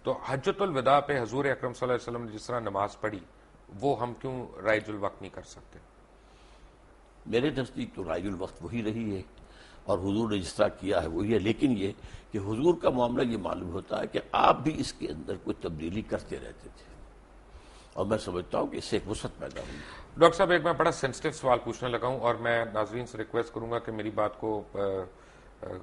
تو حجۃ الوداع پہ حضور اکرم صلی اللہ علیہ وسلم نے جس طرح نماز پڑھی وہ ہم کیوں رائج الوقت نہیں کر سکتے؟ میرے نزدیک تو رائج الوقت وہی رہی ہے اور حضور نے جس طرح کیا ہے وہی ہے. لیکن یہ کہ حضور کا معاملہ یہ معلوم ہوتا ہے کہ آپ بھی اس کے اندر کوئی تبدیلی کرتے رہتے تھے، اور میں سمجھتا ہوں کہ اس سے ایک وسعت پیدا ہوئی. ڈاکٹر صاحب، ایک میں بڑا سینسٹیو سوال پوچھنے لگا ہوں، اور میں ناظرین سے ریکویسٹ کروں گا کہ میری بات کو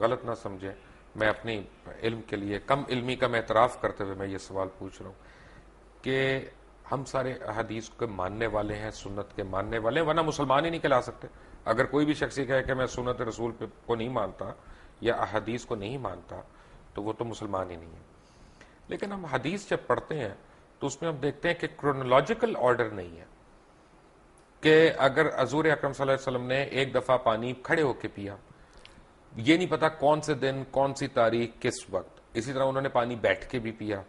غلط نہ سمجھیں. میں اپنی علم کے لیے کم علمی کا میں اعتراف کرتے ہوئے میں یہ سوال پوچھ رہا ہوں کہ ہم سارے احادیث کے ماننے والے ہیں، سنت کے ماننے والے ہیں، ورنہ مسلمان ہی نہیں کہلا سکتے. اگر کوئی بھی شخص یہ کہے کہ میں سنت رسول کو نہیں مانتا یا احادیث کو نہیں مانتا تو وہ تو مسلمان ہی نہیں ہے. لیکن ہم حدیث جب پڑھتے ہیں تو اس میں ہم دیکھتے ہیں کہ کرونالوجیکل آرڈر نہیں ہے، کہ اگر حضور اکرم صلی اللہ علیہ وسلم نے ایک دفعہ پانی کھڑے ہو کے پیا، یہ نہیں پتا کون سے دن، کون سی تاریخ، کس وقت. اسی طرح انہوں نے پانی بیٹھ کے بھی پیا،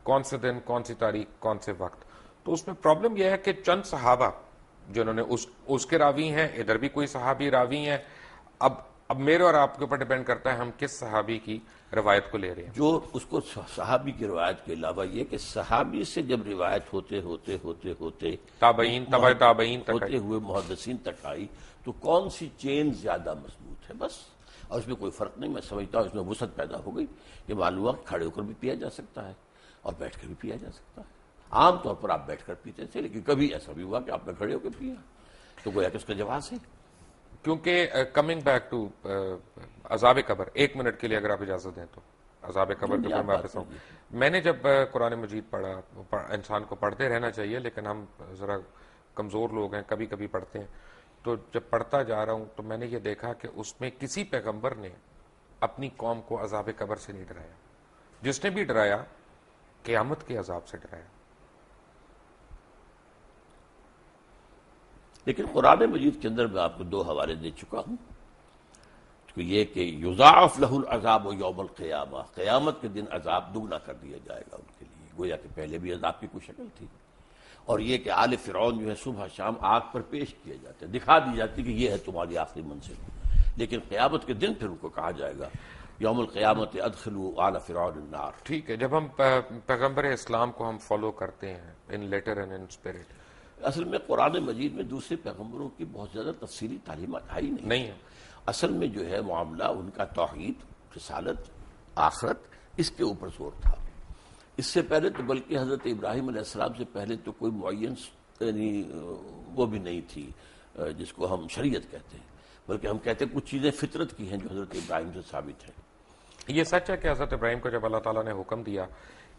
کون سے دن، کون سی تاریخ، کون سے وقت. تو اس میں پرابلم یہ ہے کہ چند صحابہ جنہوں نے اس کے راوی ہیں، ادھر بھی کوئی صحابی راوی ہیں. اب اب میرے اور آپ کے اوپر ڈیپینڈ کرتا ہے ہم کس صحابی کی روایت کو لے رہے ہیں. جو اس کو صحابی کی روایت کے علاوہ یہ کہ صحابی سے جب روایت ہوتے تابعین تبع تابعین تک ہوتے ہوئے محدثین تک آئی تو کون سی چین زیادہ مضبوط ہے بس. اور اس میں کوئی فرق نہیں. میں سمجھتا ہوں اس میں وسعت پیدا ہو گئی کہ معلوم ہوا کھڑے ہو کر بھی پیا جا سکتا ہے اور بیٹھ کر بھی پیا جا سکتا ہے. عام طور پر آپ بیٹھ کر پیتے تھے لیکن کبھی ایسا بھی ہوا کہ آپ نے کھڑے ہو کے پیا تو گویا کہ اس کا جواز ہے. کیونکہ کمنگ بیک ٹو عذاب قبر، 1 منٹ کے لیے اگر آپ اجازت دیں تو عذاب قبر کے اوپر میں واپس آؤں. میں نے جب قرآن مجید پڑھا، انسان کو پڑھتے رہنا چاہیے لیکن ہم ذرا کمزور لوگ ہیں، کبھی کبھی پڑھتے ہیں، تو جب پڑھتا جا رہا ہوں تو میں نے یہ دیکھا کہ اس میں کسی پیغمبر نے اپنی قوم کو عذاب قبر سے نہیں ڈرایا. جس نے بھی ڈرایا قیامت کے عذاب سے ڈرایا. لیکن قرآن مجید کے اندر میں آپ کو 2 حوالے دے چکا ہوں. تو یہ کہ یضاعف لہ العذاب یوم القیامہ، قیامت کے دن عذاب دگنا کر دیا جائے گا ان کے لیے. گویا کہ پہلے بھی عذاب کی کوئی شکل تھی. اور یہ کہ آل فرعون جو ہے صبح شام آگ پر پیش کیے جاتے ہیں، دکھا دی جاتی کہ یہ ہے تمہاری آخری منزل. لیکن قیامت کے دن پھر ان کو کہا جائے گا یوم القیامت ادخلوا آل فرعون النار. ٹھیک ہے، جب ہم پیغمبر اسلام کو ہم فالو کرتے ہیں ان لیٹر اینڈ ان اسپرٹ، اصل میں قرآن مجید میں دوسرے پیغمبروں کی بہت زیادہ تفصیلی تعلیمات آئی نہیں ہے. اصل میں جو ہے معاملہ ان کا توحید، رسالت، آخرت، اس کے اوپر زور تھا. اس سے پہلے تو بلکہ حضرت ابراہیم علیہ السلام سے پہلے تو کوئی معین یعنی وہ بھی نہیں تھی جس کو ہم شریعت کہتے ہیں، بلکہ ہم کہتے ہیں کچھ چیزیں فطرت کی ہیں جو حضرت ابراہیم سے ثابت ہیں. یہ سچ ہے کہ حضرت ابراہیم کو جب اللہ تعالیٰ نے حکم دیا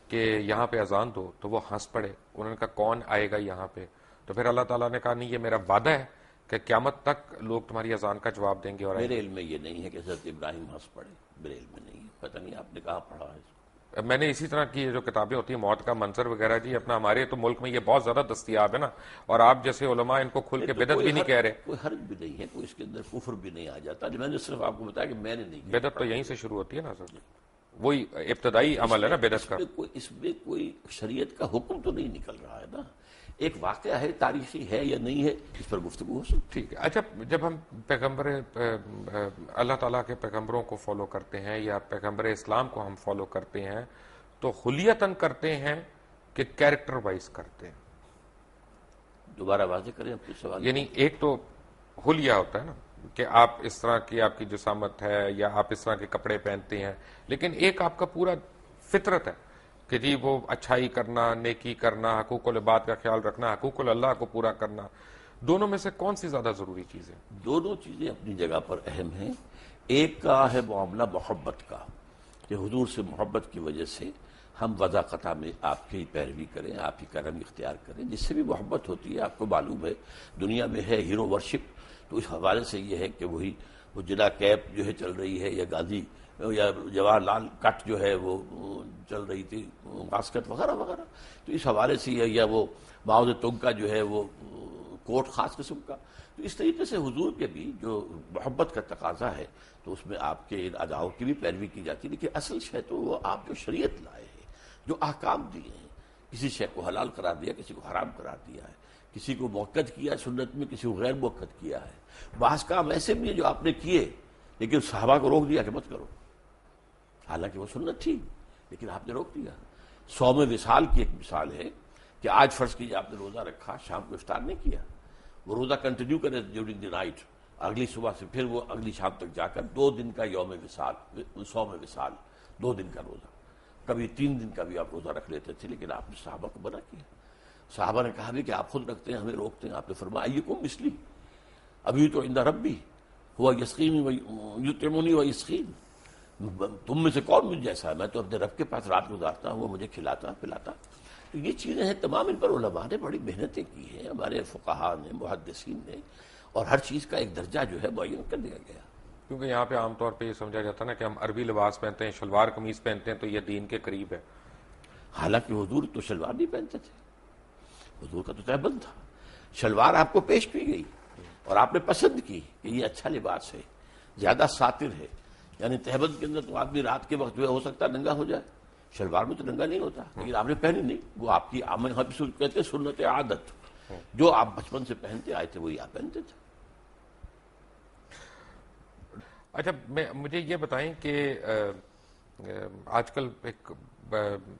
کہ یہاں پہ اذان دو تو وہ ہنس پڑے. انہوں نے کہا کون آئے گا یہاں پہ؟ تو پھر اللہ تعالیٰ نے کہا نہیں، یہ میرا وعدہ ہے کہ قیامت تک لوگ تمہاری اذان کا جواب دیں گے. اور میرے علم میں یہ نہیں ہے کہ حضرت ابراہیم ہنس پڑے، میرے علم میں نہیں ہے. پتہ نہیں آپ نے کہاں پڑھا ہے. میں نے اسی طرح کی جو کتابیں ہوتی ہیں موت کا منظر وغیرہ، جی اپنا ہمارے تو ملک میں یہ بہت زیادہ دستیاب ہے نا، اور آپ جیسے علماء ان کو کھل کے بدعت بھی نہیں کہہ رہے. کوئی حرج بھی نہیں ہے، کوئی اس کے اندر کفر بھی نہیں آ جاتا. میں نے صرف آپ کو بتایا کہ میں نے نہیں کیا. بدعت تو یہیں سے شروع ہوتی ہے نا سر، وہی ابتدائی عمل ہے نا بدعت کا. اس میں کوئی شریعت کا حکم تو نہیں نکل رہا ہے نا. ایک واقعہ ہے، تاریخی ہے یا نہیں ہے، اس پر گفتگو ہو سکتی. ٹھیک ہے. اچھا، جب ہم پیغمبر اللہ تعالیٰ کے پیغمبروں کو فالو کرتے ہیں یا پیغمبر اسلام کو ہم فالو کرتے ہیں تو خلیتاً کرتے ہیں کہ کیریکٹر وائز کرتے ہیں؟ دوبارہ واضح کریں اپنے سوال. یعنی ایک تو حلیہ ہوتا ہے نا کہ آپ اس طرح کی آپ کی جسامت ہے یا آپ اس طرح کے کپڑے پہنتے ہیں، لیکن ایک آپ کا پورا فطرت ہے کہ جی وہ اچھائی کرنا، نیکی کرنا، حقوق العباد کا خیال رکھنا، حقوق اللہ کو پورا کرنا. دونوں میں سے کون سی زیادہ ضروری چیز ہے؟ دونوں چیزیں اپنی جگہ پر اہم ہیں. ایک کا ہے معاملہ محبت کا کہ حضور سے محبت کی وجہ سے ہم وضع قطع میں آپ کی پیروی کریں، آپ کی کرم اختیار کریں. جس سے بھی محبت ہوتی ہے آپ کو معلوم ہے دنیا میں ہے ہیرو ورشپ. تو اس حوالے سے یہ ہے کہ وہی وہ جنا کیپ جو ہے چل رہی ہے، یا گاندھی یا جواہر لال کٹ جو ہے وہ چل رہی تھی، ماسکٹ وغیرہ وغیرہ. تو اس حوالے سے یا وہ ماؤ زے تونگ کا جو ہے وہ کوٹ خاص قسم کا. تو اس طریقے سے حضور کے بھی جو محبت کا تقاضا ہے تو اس میں آپ کے ان اداؤں کی بھی پیروی کی جاتی ہے. لیکن اصل شے تو وہ آپ جو شریعت لائے ہیں، جو احکام دیے ہیں، کسی شے کو حلال قرار دیا، کسی کو حرام قرار دیا ہے، کسی کو موقت کیا سنت میں، کسی کو غیر موقت کیا ہے. بعض کام ایسے بھی ہیں جو آپ نے کیے لیکن صحابہ کو روک دیا کہ مت کرو، حالانکہ وہ سنت تھی لیکن آپ نے روک دیا. صوم وصال کی ایک مثال ہے کہ آج فرض کیجیے آپ نے روزہ رکھا، شام کو افطار نہیں کیا، وہ روزہ کنٹینیو کرے ڈیورنگ دی نائٹ، اگلی صبح سے پھر وہ اگلی شام تک جا کر 2 دن کا یوم وصال، صوم وصال، 2 دن کا روزہ، کبھی 3 دن کا بھی آپ روزہ رکھ لیتے تھے. لیکن آپ نے صحابہ کو منع کیا. صحابہ نے کہا بھی کہ آپ خود رکھتے ہیں، ہمیں روکتے ہیں. آپ نے فرمایا ایکم مثلی ابھی تو عند ربی ہوا یسقینی و یطعمنی و یسقین، تم میں سے کون مجھ جیسا ہے؟ میں تو اپنے رب کے پاس رات گزارتا ہوں، وہ مجھے کھلاتا پلاتا. تو یہ چیزیں ہیں تمام، ان پر علماء نے بڑی محنتیں کی ہیں، ہمارے فقہاء نے، محدثین نے، اور ہر چیز کا ایک درجہ جو ہے معین کر دیا گیا. کیونکہ یہاں پہ عام طور پہ یہ سمجھا جاتا ہے نا کہ ہم عربی لباس پہنتے ہیں، شلوار قمیض پہنتے ہیں تو یہ دین کے قریب ہے. حالانکہ حضور تو شلوار نہیں پہنتے تھے، حضور کا تو تہبند تھا. شلوار آپ کو پیش کی گئی اور آپ نے پسند کی کہ یہ اچھا لباس ہے، زیادہ ساتر ہے. یعنی تہبند کے اندر تو آدمی رات کے وقت جو ہے ہو سکتا ہے ننگا ہو جائے، شلوار میں تو ننگا نہیں ہوتا. لیکن آپ نے پہنی نہیں، وہ آپ کی کہتے ہیں سنت عادت، جو آپ بچپن سے پہنتے آئے تھے وہی آپ پہنتے تھے. اچھا مجھے یہ بتائیں کہ آج کل ایک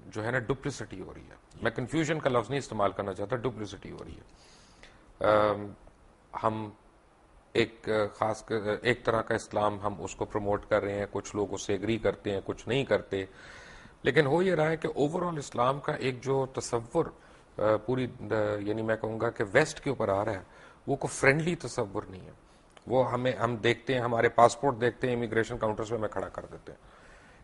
جو ہے نا ڈپلیسٹی ہو رہی ہے، میں کنفیوژن کا لفظ نہیں استعمال کرنا چاہتا، ڈپلیسٹی ہو رہی ہے. ہم ایک خاص ایک طرح کا اسلام ہم اس کو پروموٹ کر رہے ہیں، کچھ لوگ اس سے ایگری کرتے ہیں، کچھ نہیں کرتے، لیکن ہو یہ رہا ہے کہ اوور آل اسلام کا ایک جو تصور پوری یعنی میں کہوں گا کہ ویسٹ کے اوپر آ رہا ہے وہ کوئی فرینڈلی تصور نہیں ہے. وہ ہم دیکھتے ہیں، ہمارے پاسپورٹ دیکھتے ہیں امیگریشن کاؤنٹرز پہ میں کھڑا کر دیتے ہیں،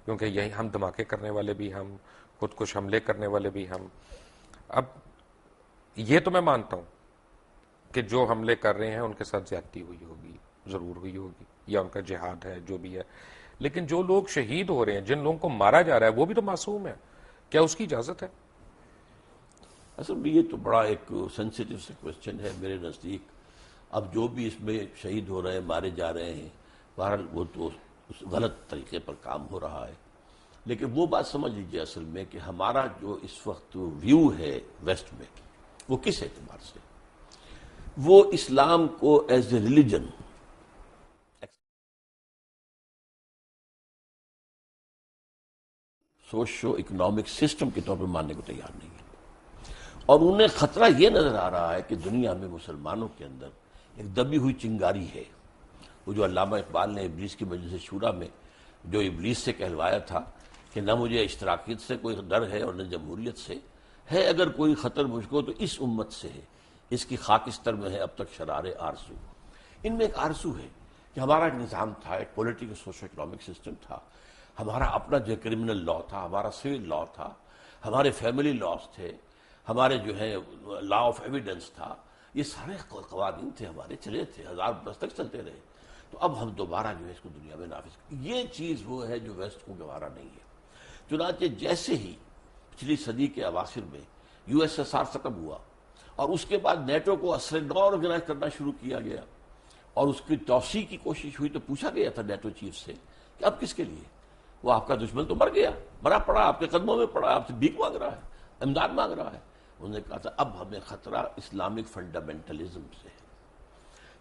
کیونکہ یہی ہم دھماکے کرنے والے بھی ہم، خود کش حملے کرنے والے بھی ہم. اب یہ تو میں مانتا ہوں کہ جو حملے کر رہے ہیں ان کے ساتھ زیادتی ہوئی ہوگی، ضرور ہوئی ہوگی، یا ان کا جہاد ہے جو بھی ہے، لیکن جو لوگ شہید ہو رہے ہیں، جن لوگوں کو مارا جا رہا ہے، وہ بھی تو معصوم ہے. کیا اس کی اجازت ہے؟ اصل میں یہ تو بڑا ایک سینسیٹیو سے کوشچن ہے میرے نزدیک. اب جو بھی اس میں شہید ہو رہے ہیں، مارے جا رہے ہیں، بہرحال وہ تو اس غلط طریقے پر کام ہو رہا ہے. لیکن وہ بات سمجھ لیجیے اصل میں کہ ہمارا جو اس وقت ویو ہے ویسٹ میں، وہ کس اعتبار سے، وہ اسلام کو as a religion socio economic system کے طور پر ماننے کو تیار نہیں ہے. اور انہیں خطرہ یہ نظر آ رہا ہے کہ دنیا میں مسلمانوں کے اندر ایک دبی ہوئی چنگاری ہے. وہ جو علامہ اقبال نے ابلیس کی مجلس شورا میں جو ابلیس سے کہلوایا تھا کہ نہ مجھے اشتراکیت سے کوئی ڈر ہے اور نہ جمہوریت سے ہے، اگر کوئی خطر مجھ کو تو اس امت سے ہے، اس کی خاکستر میں ہے اب تک شرار آرزو. ان میں ایک آرزو ہے کہ ہمارا ایک نظام تھا، ایک پولیٹیکل سوشو اکنامک سسٹم تھا، ہمارا اپنا جو کرمنل لا تھا، ہمارا سول لا تھا، ہمارے فیملی لاز تھے، ہمارے جو ہے لا آف ایویڈنس تھا، یہ سارے قوانین تھے ہمارے، چلے تھے، 1000 برس تک چلتے رہے. تو اب ہم دوبارہ جو ہے اس کو دنیا میں نافذ یہ چیز وہ ہے جو ویسٹ کو گوارا نہیں ہے. چنانچہ جیسے ہی پچھلی صدی کے اواخر میں یو ایس ایس آر ختم ہوا اور اس کے بعد نیٹو کو اثر نو آرگنائز کرنا شروع کیا گیا اور اس کی توسیع کی کوشش ہوئی، تو پوچھا گیا تھا نیٹو چیف سے کہ اب کس کے لیے؟ وہ آپ کا دشمن تو مر گیا، مرا پڑا، آپ کے قدموں میں پڑا، آپ سے بھیک مانگ رہا ہے، امداد مانگ رہا ہے. انہوں نے کہا تھا اب ہمیں خطرہ اسلامک فنڈامنٹلزم سے ہے.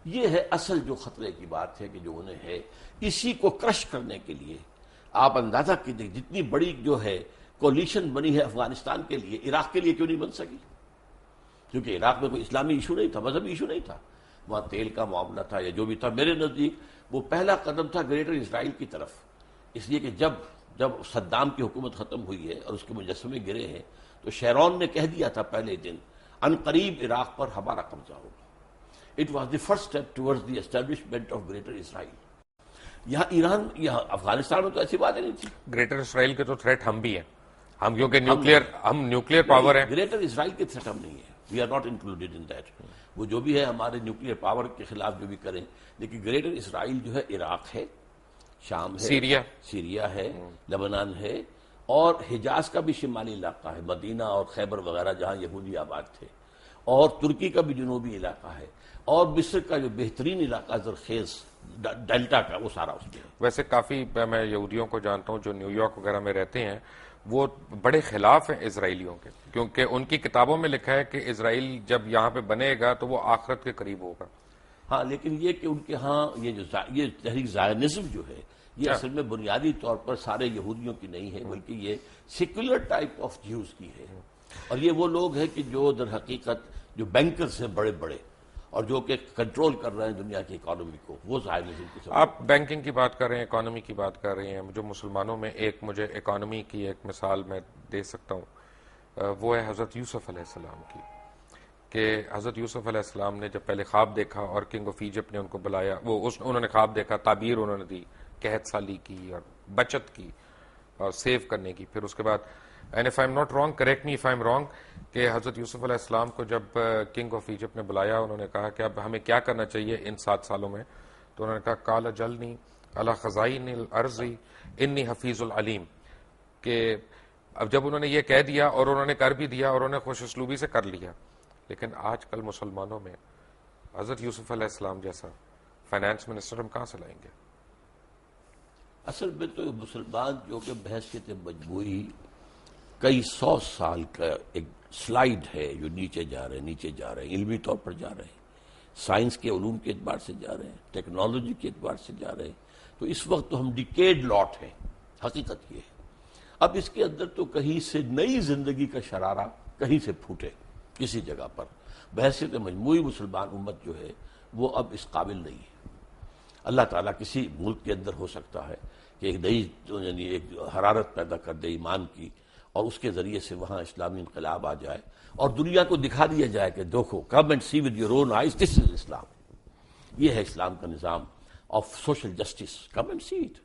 یہ ہے اصل جو خطرے کی بات ہے کہ جو انہیں ہے. اسی کو کرش کرنے کے لیے آپ اندازہ کیجیے جتنی بڑی جو ہے کولیشن بنی ہے افغانستان کے لیے، عراق کے لیے کیوں نہیں بن سکی؟ کیونکہ عراق میں کوئی اسلامی ایشو نہیں تھا، مذہبی ایشو نہیں تھا، وہاں تیل کا معاملہ تھا یا جو بھی تھا. میرے نزدیک وہ پہلا قدم تھا گریٹر اسرائیل کی طرف، اس لیے کہ جب صدام کی حکومت ختم ہوئی ہے اور اس کے مجسمے گرے ہیں تو شیرون نے کہہ دیا تھا پہلے دن عنقریب عراق پر ہمارا قبضہ ہوگا. It was the first step towards the establishment of Greater Israel. یہاں ایران، یہاں افغانستان میں تو ایسی باتیں نہیں تھی. گریٹر اسرائیل کے تو تھریٹ ہم بھی ہیں، ہم کیونکہ نیوکلیئر پاور ہیں. گریٹر اسرائیل کے تھریٹ ہم نہیں ہے، we are not included in that. وہ جو بھی ہے ہمارے نیوکلیئر پاور کے خلاف جو بھی کریں، لیکن گریٹر اسرائیل جو ہے عراق ہے، شام ہے، سیریا ہے، لبنان ہے، اور حجاز کا بھی شمالی علاقہ ہے، مدینہ اور خیبر وغیرہ جہاں یہودی آباد تھے، اور ترکی کا بھی جنوبی علاقہ ہے، اور مصر کا جو بہترین علاقہ زرخیز ڈیلٹا کا، وہ سارا اس میں ہے. ویسے کافی میں یہودیوں کو جانتا ہوں جو نیو یارک وغیرہ میں رہتے ہیں، وہ بڑے خلاف ہیں اسرائیلیوں کے، کیونکہ ان کی کتابوں میں لکھا ہے کہ اسرائیل جب یہاں پہ بنے گا تو وہ آخرت کے قریب ہوگا. ہاں، لیکن یہ کہ ان کے ہاں یہ تحریک زائنزم جو ہے یہ اصل میں بنیادی طور پر سارے یہودیوں کی نہیں ہے، بلکہ یہ سیکولر ٹائپ آف جیوز کی ہے. اور یہ وہ لوگ ہیں کہ جو در حقیقت جو بینکرز ہیں بڑے بڑے اور جو کہ کنٹرول کر رہے ہیں دنیا کی اکانومی کو، وہ زائنزم کی. آپ بینکنگ کی بات کر رہے ہیں، اکانومی کی بات کر رہے ہیں، جو مسلمانوں میں مجھے اکانومی کی ایک مثال میں دے سکتا ہوں، وہ ہے حضرت یوسف علیہ السلام کی. کہ حضرت یوسف علیہ السلام نے جب پہلے خواب دیکھا اور کنگ آف ایجپٹ نے ان کو بلایا، انہوں نے خواب دیکھا، تعبیر انہوں نے دی، قحط سالی کی اور بچت کی اور سیو کرنے کی. پھر اس کے بعد and if I am not wrong, correct me if I am wrong, کہ حضرت یوسف علیہ السلام کو جب کنگ آف ایجپٹ نے بلایا، انہوں نے کہا کہ اب ہمیں کیا کرنا چاہیے ان 7 سالوں میں؟ تو انہوں نے کہا قال جلنی علی خزائن الارض انی حفیظ العلیم. کہ اب جب انہوں نے یہ کہہ دیا اور انہوں نے کر بھی دیا اور انہوں نے خوش اسلوبی سے کر لیا. لیکن آج کل مسلمانوں میں حضرت یوسف علیہ السلام جیسا فائنانس منسٹر ہم کہاں سے لائیں گے؟ اصل میں تو مسلمان جو کہ بحثیت مجموعی کئی 100 سال کا ایک سلائیڈ ہے جو نیچے جا رہے ہیں، علمی طور پر جا رہے ہیں، سائنس کے علوم کے اعتبار سے جا رہے ہیں، ٹیکنالوجی کے اعتبار سے جا رہے ہیں، تو اس وقت تو ہم ڈیکیڈ لاٹ ہیں، حقیقت یہ ہے۔ اب اس کے اندر تو کہیں سے نئی زندگی کا شرارہ کہیں سے پھوٹے کسی جگہ پر، بحیثیت مجموعی مسلمان امت جو ہے وہ اب اس قابل نہیں ہے۔ اللہ تعالیٰ کسی ملک کے اندر ہو سکتا ہے کہ ایک نئی یعنی ایک حرارت پیدا کر دے ایمان کی، اور اس کے ذریعے سے وہاں اسلامی انقلاب آ جائے اور دنیا کو دکھا دیا جائے کہ دیکھو، come and see with your own eyes, this is Islam, یہ ہے اسلام کا نظام of social justice, come and see it.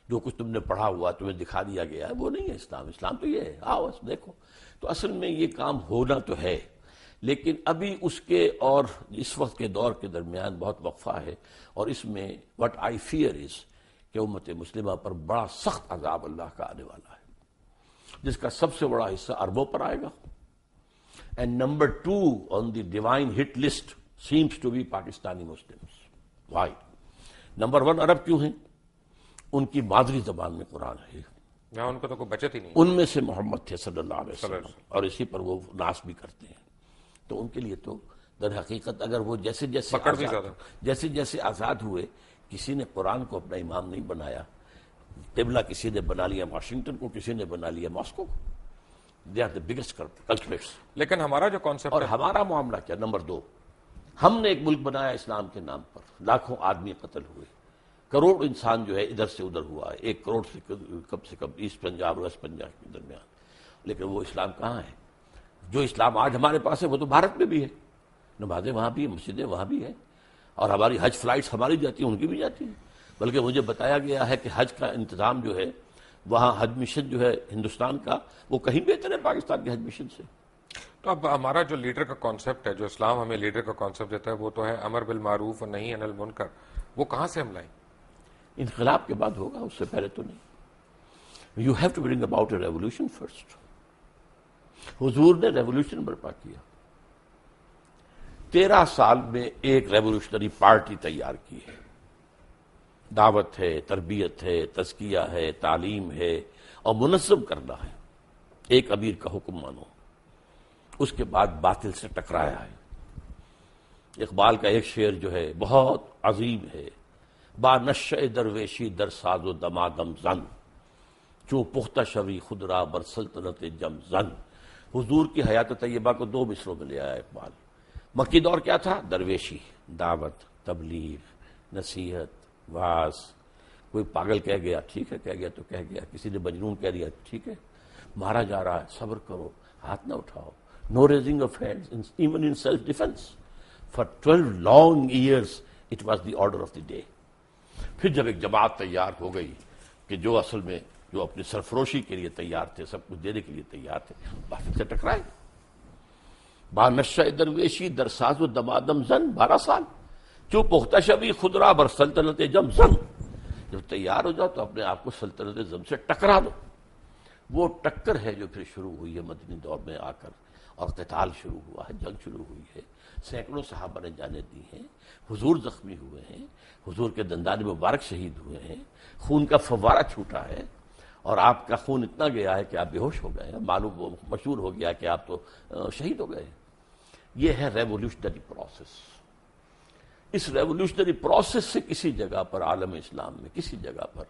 جو کچھ تم نے پڑھا ہوا تمہیں دکھا دیا گیا ہے وہ نہیں ہے اسلام، اسلام تو یہ ہے، آؤ بس دیکھو۔ تو اصل میں یہ کام ہونا تو ہے، لیکن ابھی اس کے اور اس وقت کے دور کے درمیان بہت وقفہ ہے، اور اس میں وٹ آئی فیئر از کہ امت مسلمہ پر بڑا سخت عذاب اللہ کا آنے والا ہے، جس کا سب سے بڑا حصہ عربوں پر آئے گا، and number 2 on the divine hit list seems to be Pakistani Muslims. Why? Number 1 عرب کیوں ہیں؟ ان کی مادری زبان میں قرآن ہے، یہاں ان کو تو کوئی بچت ہی نہیں، ان میں سے محمد تھے صلی اللہ علیہ وسلم، اور اسی پر وہ ناس بھی کرتے ہیں۔ تو ان کے لیے تو در حقیقت اگر وہ جیسے جیسے آزاد ہوئے، کسی نے قرآن کو اپنا امام نہیں بنایا، قبلہ کسی نے بنا لیا واشنگٹن کو، کسی نے بنا لیا ماسکو کو، they are the biggest culprits. لیکن ہمارا جو کانسیپٹ اور ہمارا معاملہ کیا؟ نمبر 2، ہم نے ایک ملک بنایا اسلام کے نام پر، لاکھوں آدمی قتل ہوئے، کروڑ انسان جو ہے ادھر سے ادھر ہوا ہے، 1 کروڑ سے کم ایسٹ پنجاب اور ویسٹ پنجاب کے درمیان، لیکن وہ اسلام کہاں ہے؟ جو اسلام آج ہمارے پاس ہے وہ تو بھارت میں بھی ہے، نمازیں وہاں بھی ہیں، مسجدیں وہاں بھی ہیں، اور ہماری حج فلائٹس ہماری جاتی ہیں، ان کی بھی جاتی ہیں، بلکہ مجھے بتایا گیا ہے کہ حج کا انتظام جو ہے وہاں، حج مشن جو ہے ہندوستان کا، وہ کہیں بہتر ہے پاکستان کے حج مشن سے۔ تو اب ہمارا جو لیڈر کا کانسیپٹ ہے، جو اسلام ہمیں لیڈر کا کانسیپٹ دیتا ہے، وہ تو ہے امر بالمعروف اور نہی عن المنکر، وہ کہاں سے ہم لائیں؟ انقلاب کے بعد ہوگا، اس سے پہلے تو نہیں۔ You have to bring about a revolution first. حضور نے ریولوشن برپا کیا، 13 سال میں ایک ریولوشنری پارٹی تیار کی ہے، دعوت ہے، تربیت ہے، تزکیہ ہے، تعلیم ہے، اور منظم کرنا ہے، ایک امیر کا حکم مانو۔ اس کے بعد باطل سے ٹکرایا ہے۔ اقبال کا ایک شعر جو ہے بہت عظیم ہے، با نشہ درویشی در ساز و دمادم زن، چوں پختہ شوی خود را بر سلطنت جم زن۔ حضور کی حیات طیبہ کو 2 مصروں میں لے آیا اقبال۔ مکی دور کیا تھا؟ درویشی، دعوت، تبلیغ، نصیحت، وعظ۔ کوئی پاگل کہہ گیا، ٹھیک ہے، کہہ گیا تو کہہ گیا، کسی نے مجنون کہہ دیا، ٹھیک ہے، مارا جا رہا ہے، صبر کرو، ہاتھ نہ اٹھاؤ، no raising of hands even in self defence. For 12 long years it was the order of the day. پھر جب ایک جماعت تیار ہو گئی کہ جو اصل میں جو اپنی سرفروشی کے لیے تیار تھے، سب کچھ دینے کے لیے تیار تھے، باطل سے ٹکرائے۔ با نشہ درویشی در ساز و دمادم زن، 12 سال، جو پختہ شبی خود را بر سلطنت جم زن۔ جب تیار ہو جاؤ تو اپنے آپ کو سلطنت زم سے ٹکرا دو۔ وہ ٹکر ہے جو پھر شروع ہوئی ہے مدنی دور میں آ کر، اور قتال شروع ہوا ہے، جنگ شروع ہوئی ہے، سینکڑوں صحابہ نے جانیں دی ہیں، حضور زخمی ہوئے ہیں، حضور کے دندان مبارک شہید ہوئے ہیں، خون کا فوارہ چھوٹا ہے، اور آپ کا خون اتنا گیا ہے کہ آپ بے ہوش ہو گئے ہیں، معلوم مشہور ہو گیا کہ آپ تو شہید ہو گئے ہیں۔ یہ ہے ریولوشنری پروسیس۔ اس ریولوشنری پروسیس سے کسی جگہ پر عالم اسلام میں کسی جگہ پر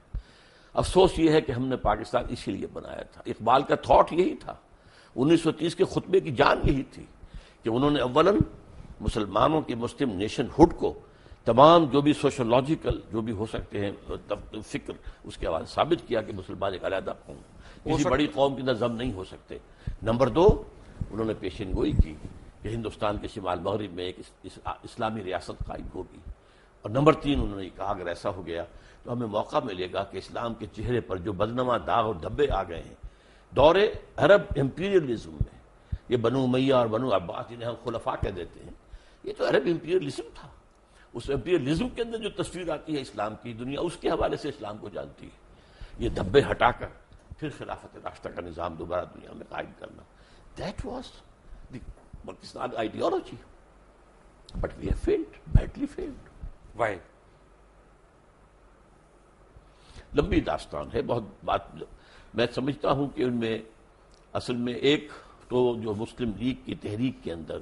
افسوس یہ ہے کہ ہم نے پاکستان اسی لیے بنایا تھا۔ اقبال کا تھاٹ یہی تھا، 1930 کے خطبے کی جان یہی تھی کہ انہوں نے اولاً مسلمانوں کی مسلم نیشن ہوڈ کو، تمام جو بھی سوشولوجیکل جو بھی ہو سکتے ہیں فکر، اس کے حوالے ثابت کیا کہ مسلمان ایک علیحدہ قوم، کسی بڑی قوم کے اندر ضم نہیں ہو سکتے۔ نمبر 2، انہوں نے پیشین گوئی کی کہ ہندوستان کے شمال مغرب میں ایک اسلامی ریاست قائم ہوگی، اور نمبر 3 انہوں نے کہا اگر ایسا ہو گیا تو ہمیں موقع ملے گا کہ اسلام کے چہرے پر جو بدنما داغ اور دھبے آ گئے ہیں دور عرب امپیریلزم میں، یہ بنو امیہ اور بنو عباس جنہیں ہم خلفاء کہہ دیتے ہیں، یہ تو عرب امپیریلزم تھا۔ اس امپیریلزم کے اندر جو تصویر آتی ہے اسلام کی، دنیا اس کے حوالے سے اسلام کو جانتی ہے۔ یہ دھبے ہٹا کر پھر خلافت راشدہ کا نظام دوبارہ دنیا میں قائم کرنا، that was the Pakistan ideology, but we have failed, badly failed. Why? لمبی داستان ہے، بہت بات میں سمجھتا ہوں کہ ان میں اصل میں ایک تو جو مسلم لیگ کی تحریک کے اندر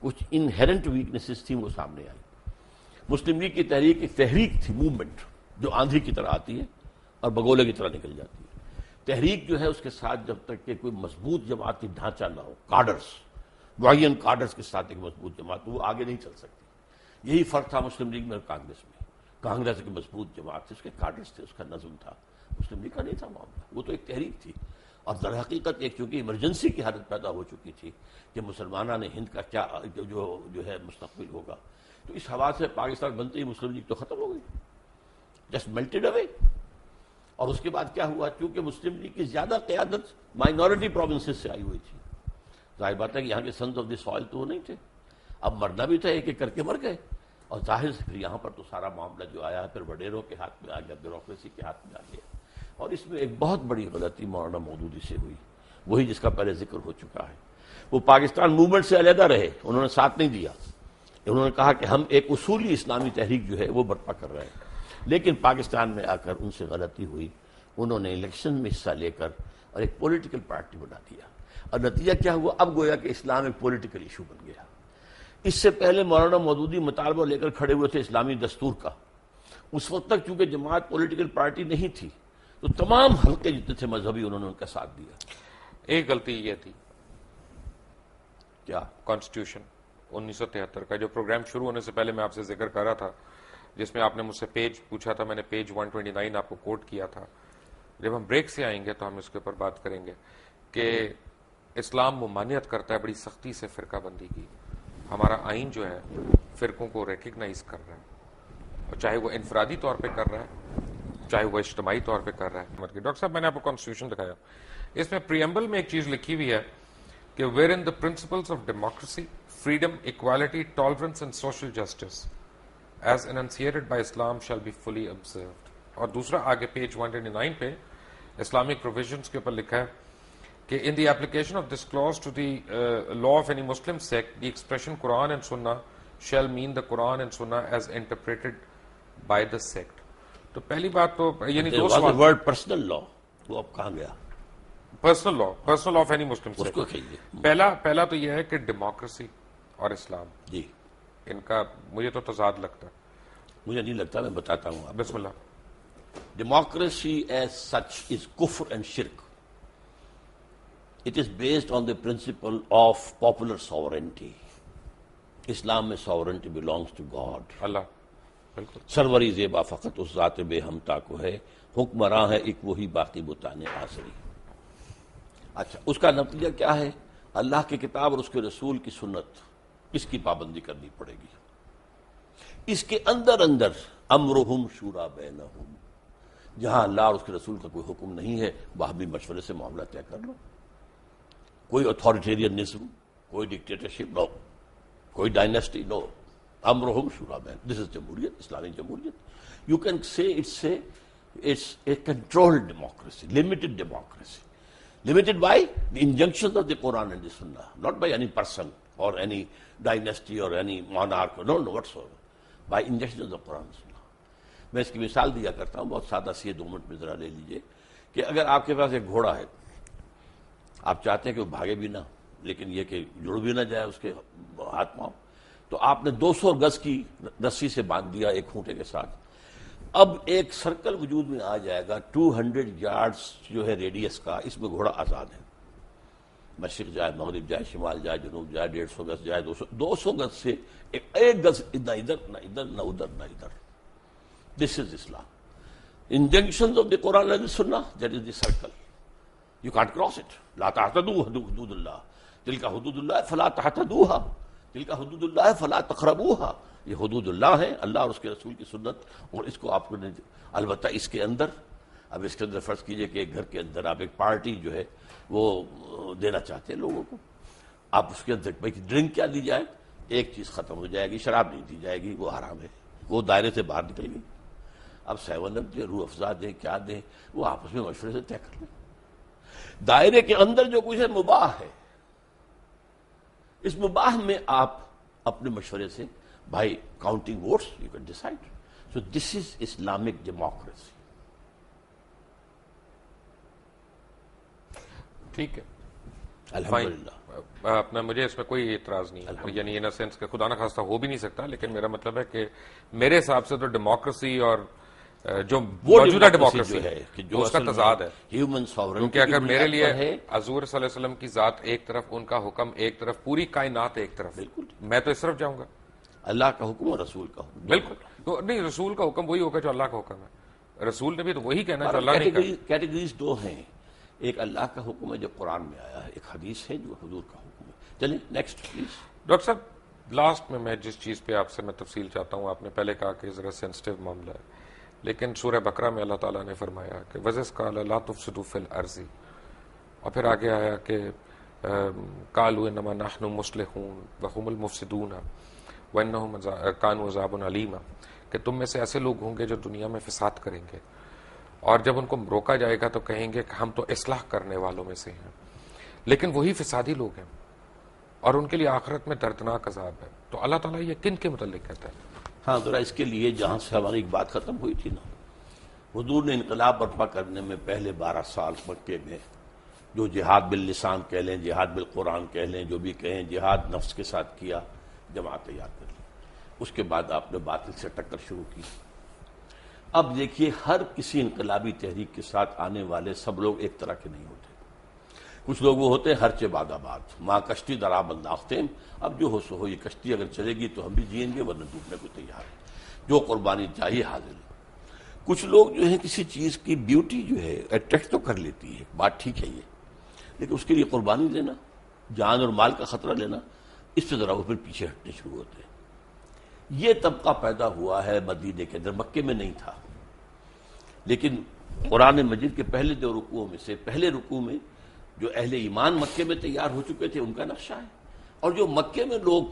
کچھ انہیرنٹ ویکنیسز تھیں وہ سامنے آئی۔ مسلم لیگ کی تحریک ایک تحریک تھی، موومنٹ، جو آندھی کی طرح آتی ہے اور بگولے کی طرح نکل جاتی ہے. تحریک جو ہے اس کے ساتھ جب تک کہ کوئی مضبوط جماعتی ڈھانچہ نہ ہو، کارڈرز، معین کارڈرز کے ساتھ ایک مضبوط جماعت، وہ آگے نہیں چل سکتی. یہی فرق تھا مسلم لیگ میں اور کانگریس میں. کانگریس ایک مضبوط جماعت تھی، اس کے کارڈرز تھے، اس کا نظم تھا. مسلم لیگ کا نہیں تھا معاملہ، وہ تو ایک تحریک تھی. اور در حقیقت ایک چونکہ ایمرجنسی کی حالت پیدا ہو چکی تھی کہ مسلمانوں نے ہند کا کیا جو ہے مستقبل ہوگا، تو اس حوالے سے پاکستان بنتے ہی مسلم لیگ تو ختم ہو گئی، جسٹ میلٹڈ اوے. اور اس کے بعد کیا ہوا، چونکہ مسلم لیگ کی زیادہ قیادت مائنورٹی پروونسز سے آئی ہوئی تھی، ظاہر بات ہے کہ یہاں کے سنز آف دی سوائل تو وہ نہیں تھے. اب مرنا بھی تھا، ایک ایک کر کے مر گئے. اور ظاہر سے پھر یہاں پر تو سارا معاملہ جو آیا پھر وڈیروں کے ہاتھ میں آ گیا، بیوروکریسی کے ہاتھ میں آ گیا. اور اس میں ایک بہت بڑی غلطی مولانا مودودی سے ہوئی، وہی جس کا پہلے ذکر ہو چکا ہے. وہ پاکستان موومنٹ سے علیحدہ رہے، انہوں نے ساتھ نہیں دیا. انہوں نے کہا کہ ہم ایک اصولی اسلامی تحریک جو ہے وہ برپا کر رہے ہیں. لیکن پاکستان میں آ کر ان سے غلطی ہوئی، انہوں نے الیکشن میں حصہ لے کر اور ایک پولیٹیکل پارٹی بنا دیا. اور نتیجہ کیا ہوا، اب گویا کہ اسلام ایک پولیٹیکل ایشو بن گیا. اس سے پہلے مولانا مودودی مطالبہ لے کر کھڑے ہوئے تھے اسلامی دستور کا. اس وقت تک چونکہ جماعت پولیٹیکل پارٹی نہیں تھی تو تمام حلقے جتنے تھے مذہبی انہوں نے ان کا ساتھ دیا. ایک غلطی یہ تھی، کیا؟ کانسٹیٹیوشن 1973 کا جو پروگرام شروع ہونے سے پہلے میں آپ سے ذکر کر رہا تھا، جس میں آپ نے مجھ سے پیج پوچھا تھا، میں نے پیج 129 آپ کو کوٹ کیا تھا. جب ہم بریک سے آئیں گے تو ہم اس کے اوپر بات کریں گے کہ اسلام ممانعت کرتا ہے بڑی سختی سے فرقہ بندی کی. ہمارا آئین جو ہے فرقوں کو ریکگنائز کر رہا ہے، اور چاہے وہ انفرادی طور پہ کر رہا ہے چاہے وہ اجتماعی طور پہ کر رہا ہے. ڈاکٹر صاحب میں نے آپ کو کانسٹیٹیوشن دکھایا، اس میں پریمبل میں ایک چیز لکھی ہوئی ہے کہ where in the principles of democracy, freedom, equality, tolerance and social justice as enunciated by Islam shall be fully observed. اور دوسرا آگے پیج 129 پہ اسلامک پروویژنس کے اوپر لکھا ہے کہ in the application of this clause to the law of any Muslim sect, the expression Quran and Sunnah shall mean the Quran and Sunnah as interpreted by the sect. تو پہلی بات تو یعنی دو سوال. ورڈ پرسنل لا وہ اب کہاں گیا؟ Personal law of any Muslim اس کو کہیے. پہلا تو یہ ہے کہ ڈیموکریسی اور اسلام جی ان کا مجھے تو تضاد لگتا ہے. مجھے نہیں لگتا، میں بتاتا ہوں. بسم اللہ. Democracy as such is kufr and shirk. It is based on the principle of popular sovereignty. Islam میں sovereignty belongs to God. اللہ بالکل. سروری زیبا فقط اس ذات بے ہمتا کو ہے، حکمراں ہے ایک وہی باقی بتانے آسری. اچھا، اس کا نتیجہ کیا ہے؟ اللہ کی کتاب اور اس کے رسول کی سنت، اس کی پابندی کرنی پڑے گی. اس کے اندر امرہم شورا بینہم، جہاں اللہ اور اس کے رسول کا کوئی حکم نہیں ہے وہاں بھی مشورے سے معاملہ طے کر لو. کوئی اتھارٹیرینزم، کوئی ڈکٹیٹرشپ نو، کوئی ڈائنیسٹی نو. امرہم شورا بین، دس از جمہوریت، اسلامی جمہوریت. You can say it's a controlled democracy, limited democracy. Limited by the injunctions of the Quran and the Sunnah, not by any person or any dynasty or any monarch, no whatsoever. By injunctions of the Quran and Sunnah. میں اس کی مثال دیا کرتا ہوں، بہت سادہ سی ہے، 2 minute میں ذرا لے لیجئے کہ اگر آپ کے پاس ایک گھوڑا ہے، آپ چاہتے ہیں کہ وہ بھاگے بھی نہ لیکن یہ کہ جڑ بھی نہ جائے اس کے ہاتھ پاؤں، تو آپ نے 200 گز کی رسی سے باندھ دیا ایک کھونٹے کے ساتھ. اب ایک سرکل وجود میں آ جائے گا 200 یارڈز جو ہے ریڈیس کا، اس میں گھوڑا آزاد ہے. مشرق جائے، مغرب جائے، شمال جائے، جنوب جائے، 150 گز جائے، 200 گز سے ایک گز نہ ادھر نہ ادھر نہ ادھر نہ ادھر. دس is Islam. Injunctions of the Quran and the Sunnah, that is the circle. You can't cross it. لا تعتدوا حدود اللہ، تلک حدود اللہ فلا تعتدوها، تلک حدود اللہ فلا تقربوها. یہ حدود اللہ ہیں، اللہ اور اس کے رسول کی سنت، اور اس کو آپ نے البتہ اس کے اندر، اب اس کے اندر فرض کیجئے کہ ایک گھر کے اندر آپ ایک پارٹی جو ہے وہ دینا چاہتے ہیں لوگوں کو، آپ اس کے اندر ڈرنک کیا دی جائے، ایک چیز ختم ہو جائے گی، شراب نہیں دی جائے گی، وہ حرام ہے، وہ دائرے سے باہر نکل گئی. اب 7 اپ دیں، روح افزا دیں، کیا دیں، وہ آپس میں مشورے سے طے کر لیں. دائرے کے اندر جو کچھ ہے مباح ہے، اس مباح میں آپ اپنے مشورے سے by counting votes you can decide. So this is Islamic democracy. ٹھیک ہے، الحمدللہ. اپنا مجھے اس میں کوئی اعتراض نہیں ہے، یعنی ان سینس کہ خدا نخواستہ ہو بھی نہیں سکتا، لیکن میرا مطلب ہے کہ میرے حساب سے تو ڈیموکریسی اور جو وہ موجودہ ڈیموکریسی ڈیموکریسی جو ہے کہ جو اس کا اصل میں تضاد ہے. ہیومن ساورنٹی کیونکہ اگر کی میرے بنیاد لیے پر ہے. حضور صلی اللہ علیہ وسلم کی ذات ایک طرف، ان کا حکم ایک طرف، پوری کائنات ایک طرف، بالکل. میں تو اس طرف جاؤں گا. اللہ کا حکم اور رسول کا حکم. بالکل. تو نہیں، رسول کا حکم وہی ہوگا جو اللہ کا حکم ہے. رسول نے بھی تو وہی کہنا جو اللہ نے کہا. کیٹیگریز دو ہیں، ایک اللہ کا حکم ہے جو قرآن میں آیا ہے، ایک حدیث ہے جو حضور کا حکم ہے. چلیں نیکسٹ پلیز. ڈاکٹر صاحب لاسٹ میں جس چیز پہ آپ سے میں تفصیل چاہتا ہوں، آپ نے پہلے کہا کہ ذرا سینسٹیو معاملہ ہے، لیکن سورہ بقرہ میں اللہ تعالیٰ نے فرمایا کہ وَإِذْ قَالَ لَا تُفْسِدُوا فِي الْأَرْضِ، اور پھر آگے آیا کہ قَالُوا إِنَّمَا نَحْنُ مُصْلِحُونَ وَهُمُ الْمُفْسِدُونَ وَإِنَّهُمْ كَانُوا عَذَابٌ عَلِيمًا، کہ تم میں سے ایسے لوگ ہوں گے جو دنیا میں فساد کریں گے، اور جب ان کو روکا جائے گا تو کہیں گے کہ ہم تو اصلاح کرنے والوں میں سے ہیں، لیکن وہی فسادی لوگ ہیں اور ان کے لیے آخرت میں دردناک عذاب ہے. تو اللہ تعالیٰ یہ کن کے متعلق کہتا ہے؟ ہاں ذرا اس کے لیے جہاں سے ہماری ایک بات ختم ہوئی تھی نا، حضور نے انقلاب برپا کرنے میں پہلے 12 سال مکے میں جو جہاد باللسان کہہ لیں، جہاد بالقرآن کہہ لیں، جو بھی کہیں، جہاد نفس کے ساتھ کیا، جماعت تیار کر لی. اس کے بعد آپ نے باطل سے ٹکر شروع کی. اب دیکھیے ہر کسی انقلابی تحریک کے ساتھ آنے والے سب لوگ ایک طرح کے نہیں ہوتے. کچھ لوگ وہ ہوتے ہیں ہر چہ باد آباد، ماں کشتی درا بنداختیم، اب جو ہو سو ہو، یہ کشتی اگر چلے گی تو ہم بھی جئیں گے ورنہ ڈوبنے کو تیار ہے، جو قربانی چاہیے حاضر ہے. کچھ لوگ جو ہیں کسی چیز کی بیوٹی جو ہے اٹریکٹ تو کر لیتی ہے، بات ٹھیک ہے یہ، لیکن اس کے لیے قربانی دینا، جان اور مال کا خطرہ لینا، اس سے ذرا وہ پھر پیچھے ہٹنے شروع ہوتے ہیں. یہ طبقہ پیدا ہوا ہے مدینے کے اندر، مکے میں نہیں تھا، لیکن قرآن مجید کے پہلے دو رکوعوں میں سے پہلے رکوع میں جو اہل ایمان مکے میں تیار ہو چکے تھے ان کا نقشہ ہے، اور جو مکے میں لوگ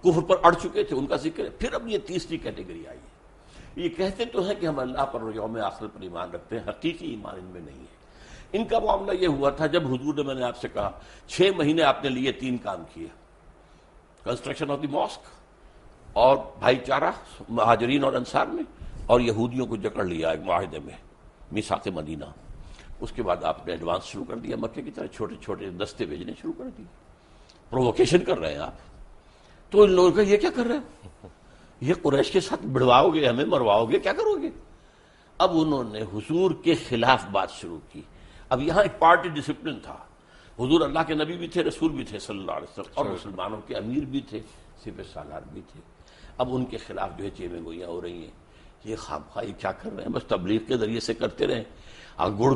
کفر پر اڑ چکے تھے ان کا ذکر ہے. پھر اب یہ تیسری کیٹیگری آئی ہے. یہ کہتے تو ہیں کہ ہم اللہ پر اور یوم آخر پر ایمان رکھتے ہیں، حقیقی ایمان ان میں نہیں ہے. ان کا معاملہ یہ ہوا تھا جب حضور نے، میں نے آپ سے کہا 6 مہینے آپ نے لیے 3 کام کیے: کنسٹرکشن آف دی ماسک، اور بھائی چارہ مہاجرین اور انصار میں، اور یہودیوں کو جکڑ لیا ایک معاہدے میں، میثاق مدینہ. اس کے بعد آپ نے ایڈوانس شروع کر دیا، مکے کی طرح چھوٹے چھوٹے دستے بھیجنے شروع کر دیے. پرووکیشن کر رہے ہیں آپ. تو ان لوگوں کا یہ کیا کر رہے ہیں؟ یہ قریش کے ساتھ بڑھواؤ گے، ہمیں مرواؤ گے، کیا کرو گے؟ اب انہوں نے حضور کے خلاف بات شروع کی. اب یہاں ایک پارٹی ڈسپلن تھا. حضور اللہ کے نبی بھی تھے، رسول بھی تھے صلی اللہ علیہ وسلم، اور مسلمانوں کے امیر بھی تھے، سپہ سالار بھی تھے. اب ان کے خلاف جو ہے چیمیں گوئیاں ہو رہی ہیں. یہ خامخواہ کیا کر رہے ہیں؟ بس تبلیغ کے ذریعے سے کرتے رہیں. گڑ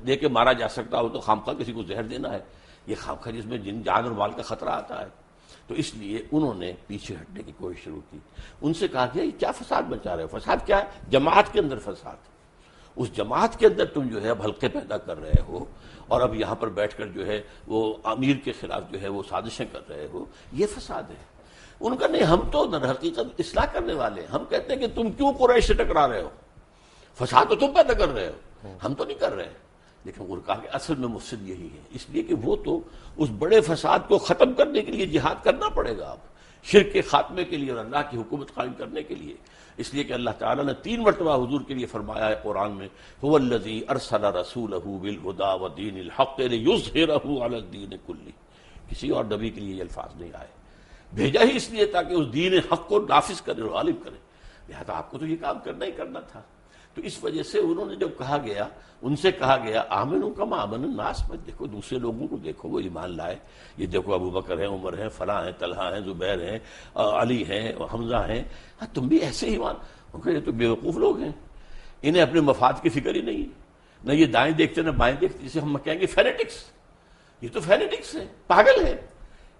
دے کے مارا جا سکتا ہو تو خامخواہ کسی کو زہر دینا ہے؟ یہ خامخواہ جس میں جان اور مال کا خطرہ آتا ہے. تو اس لیے انہوں نے پیچھے ہٹنے کی کوشش شروع کی. ان سے کہا کہ یہ کیا فساد مچا رہے ہو؟ فساد کیا ہے؟ جماعت کے اندر فساد. اس جماعت کے اندر تم جو ہے اب حلقے پیدا کر رہے ہو، اور اب یہاں پر بیٹھ کر جو ہے وہ امیر کے خلاف جو ہے وہ سازشیں کر رہے ہو، یہ فساد ہے. ان کا نہیں، ہم تو در حقیقت اصلاح کرنے والے ہیں. ہم کہتے ہیں کہ تم کیوں قریش سے ٹکرا رہے ہو؟ فساد تو تم پیدا کر رہے ہو، ہم تو نہیں کر رہے. لیکن انہوں نے کہا کہ اصل میں مفسد یہی ہے، اس لیے کہ وہ تو اس بڑے فساد کو ختم کرنے کے لیے جہاد کرنا پڑے گا اب، شرک کے خاتمے کے لیے اور اللہ کی حکومت قائم کرنے کے لیے. اس لیے کہ اللہ تعالیٰ نے 3 مرتبہ حضور کے لیے فرمایا ہے قرآن میں، هو الذی ارسل رسولہ بالہدی ودین الحق لیظہرہ علی الدین کلہ. کسی اور نبی کے لیے یہ الفاظ نہیں آئے. بھیجا ہی اس لیے تاکہ اس دین حق کو نافذ کرے اور غالب کرے. لہذا آپ کو تو یہ کام کرنا ہی کرنا تھا. تو اس وجہ سے انہوں نے جب کہا گیا، ان سے کہا گیا آمنوا کما آمن الناس، مت دیکھو دوسرے لوگوں کو، دیکھو وہ ایمان لائے. یہ دیکھو ابو بکر ہیں، عمر ہیں، فلاں ہیں، طلحہ ہیں، زبیر ہیں، علی ہیں، حمزہ ہیں، ہاں تم بھی ایسے ایمان. یہ تو بیوقوف لوگ ہیں، انہیں اپنے مفاد کی فکر ہی نہیں، نہ یہ دائیں دیکھتے نہ بائیں دیکھتے، جسے ہم کہیں گے فینیٹکس. یہ تو فینیٹکس ہیں، پاگل ہیں.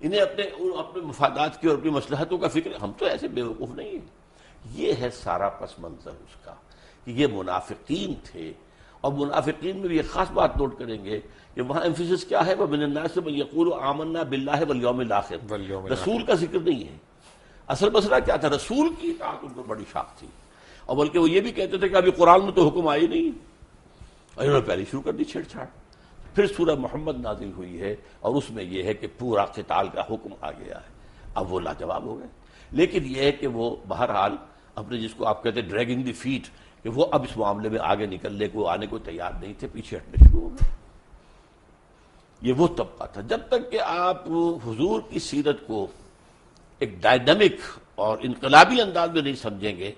انہیں اپنے مفادات کی اور اپنی مصلحتوں کا فکر. ہم تو ایسے بیوقوف نہیں ہیں. یہ ہے سارا پس منظر اس کا کہ یہ منافقین تھے. اور منافقین میں بھی یہ خاص بات نوٹ کریں گے کہ وہاں ایمفیسس کیا ہے، وَمِنَ النَّاسِ مَن يَقُولُ آمَنَّا بِاللَّهِ وَالْيَوْمِ الْآخِرِ. رسول کا ذکر نہیں ہے. اصل مسئلہ کیا تھا؟ رسول کی اطاعت ان پر بڑی شاخ تھی، اور بلکہ وہ یہ بھی کہتے تھے کہ ابھی قرآن میں تو حکم آئی نہیں، اور انہوں نے پہلے شروع کر دی چھیڑ چھاڑ. پھر سورہ محمد نازل ہوئی ہے اور اس میں یہ ہے کہ پورا قتال کا حکم آ گیا ہے. اب وہ لاجواب ہو گئے. لیکن یہ ہے کہ وہ بہرحال اپنے جس کو آپ کہتے ہیں ڈریگنگ دی فیٹ، کہ وہ اب اس معاملے میں آگے نکلنے کو آنے کو تیار نہیں تھے، پیچھے ہٹنے شروع ہو گئے. یہ وہ طبقہ تھا. جب تک کہ آپ حضور کی سیرت کو ایک ڈائنامک اور انقلابی انداز میں نہیں سمجھیں گے،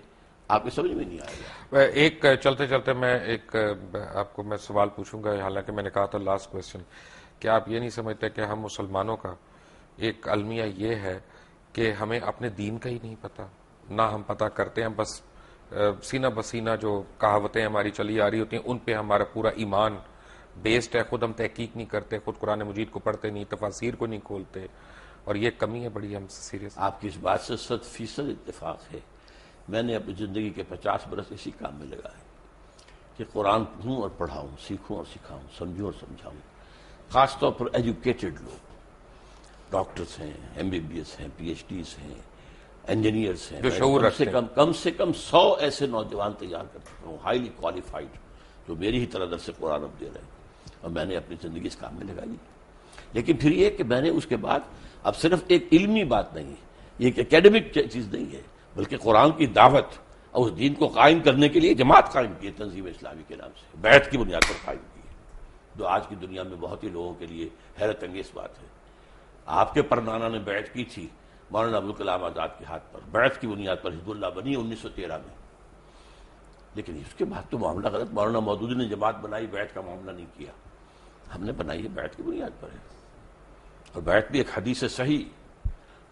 آپ کی سمجھ میں نہیں آئے گا. ایک چلتے چلتے میں ایک آپ کو میں سوال پوچھوں گا، حالانکہ میں نے کہا تھا لاسٹ کویسچن، کہ آپ یہ نہیں سمجھتے کہ ہم مسلمانوں کا ایک المیہ یہ ہے کہ ہمیں اپنے دین کا ہی نہیں پتا، نہ ہم پتہ کرتے ہیں، بس سینہ بسینہ جو کہاوتیں ہماری چلی آ رہی ہوتی ہیں ان پہ ہمارا پورا ایمان بیسڈ ہے، خود ہم تحقیق نہیں کرتے، خود قرآن مجید کو پڑھتے نہیں، تفاسیر کو نہیں کھولتے، اور یہ کمی ہے بڑی ہم سے سیریس. آپ کی اس بات سے 100% اتفاق ہے. میں نے اپنی زندگی کے 50 برس اسی کام میں لگائے کہ قرآن پڑھوں اور پڑھاؤں، سیکھوں اور سکھاؤں، سمجھوں اور سمجھاؤں. خاص طور پر ایجوکیٹڈ لوگ، ڈاکٹرز ہیں، MBBS ہیں، PhDs ہیں، انجینئرس ہیں، جو شعور کم سے کم 100 ایسے نوجوان تیار کر چکا ہوں، ہائیلی کوالیفائڈ، جو میری ہی طرح درس قرآن اب دے رہے ہیں، اور میں نے اپنی زندگی اس کام میں لگائی. لیکن پھر یہ کہ میں نے اس کے بعد اب صرف ایک علمی بات نہیں ہے، یہ ایک اکیڈمک چیز نہیں ہے، بلکہ قرآن کی دعوت اور اس دین کو قائم کرنے کے لیے جماعت قائم کی ہے تنظیم اسلامی کے نام سے، بیعت کی بنیاد پر قائم کی ہے، جو آج کی دنیا میں بہت ہی لوگوں کے لیے حیرت انگیز بات ہے. آپ کے پردانا نے بیعت کی تھی مولانا ابوالکلام آزاد کے ہاتھ پر، بیعت کی بنیاد پر حزب اللہ بنی 1913 میں، لیکن اس کے بعد تو معاملہ غلط. مولانا مودودی نے جماعت بنائی، بیعت کا معاملہ نہیں کیا. ہم نے بنائی ہے بیعت کی بنیاد پر ہے، اور بیعت بھی ایک حدیث صحیح،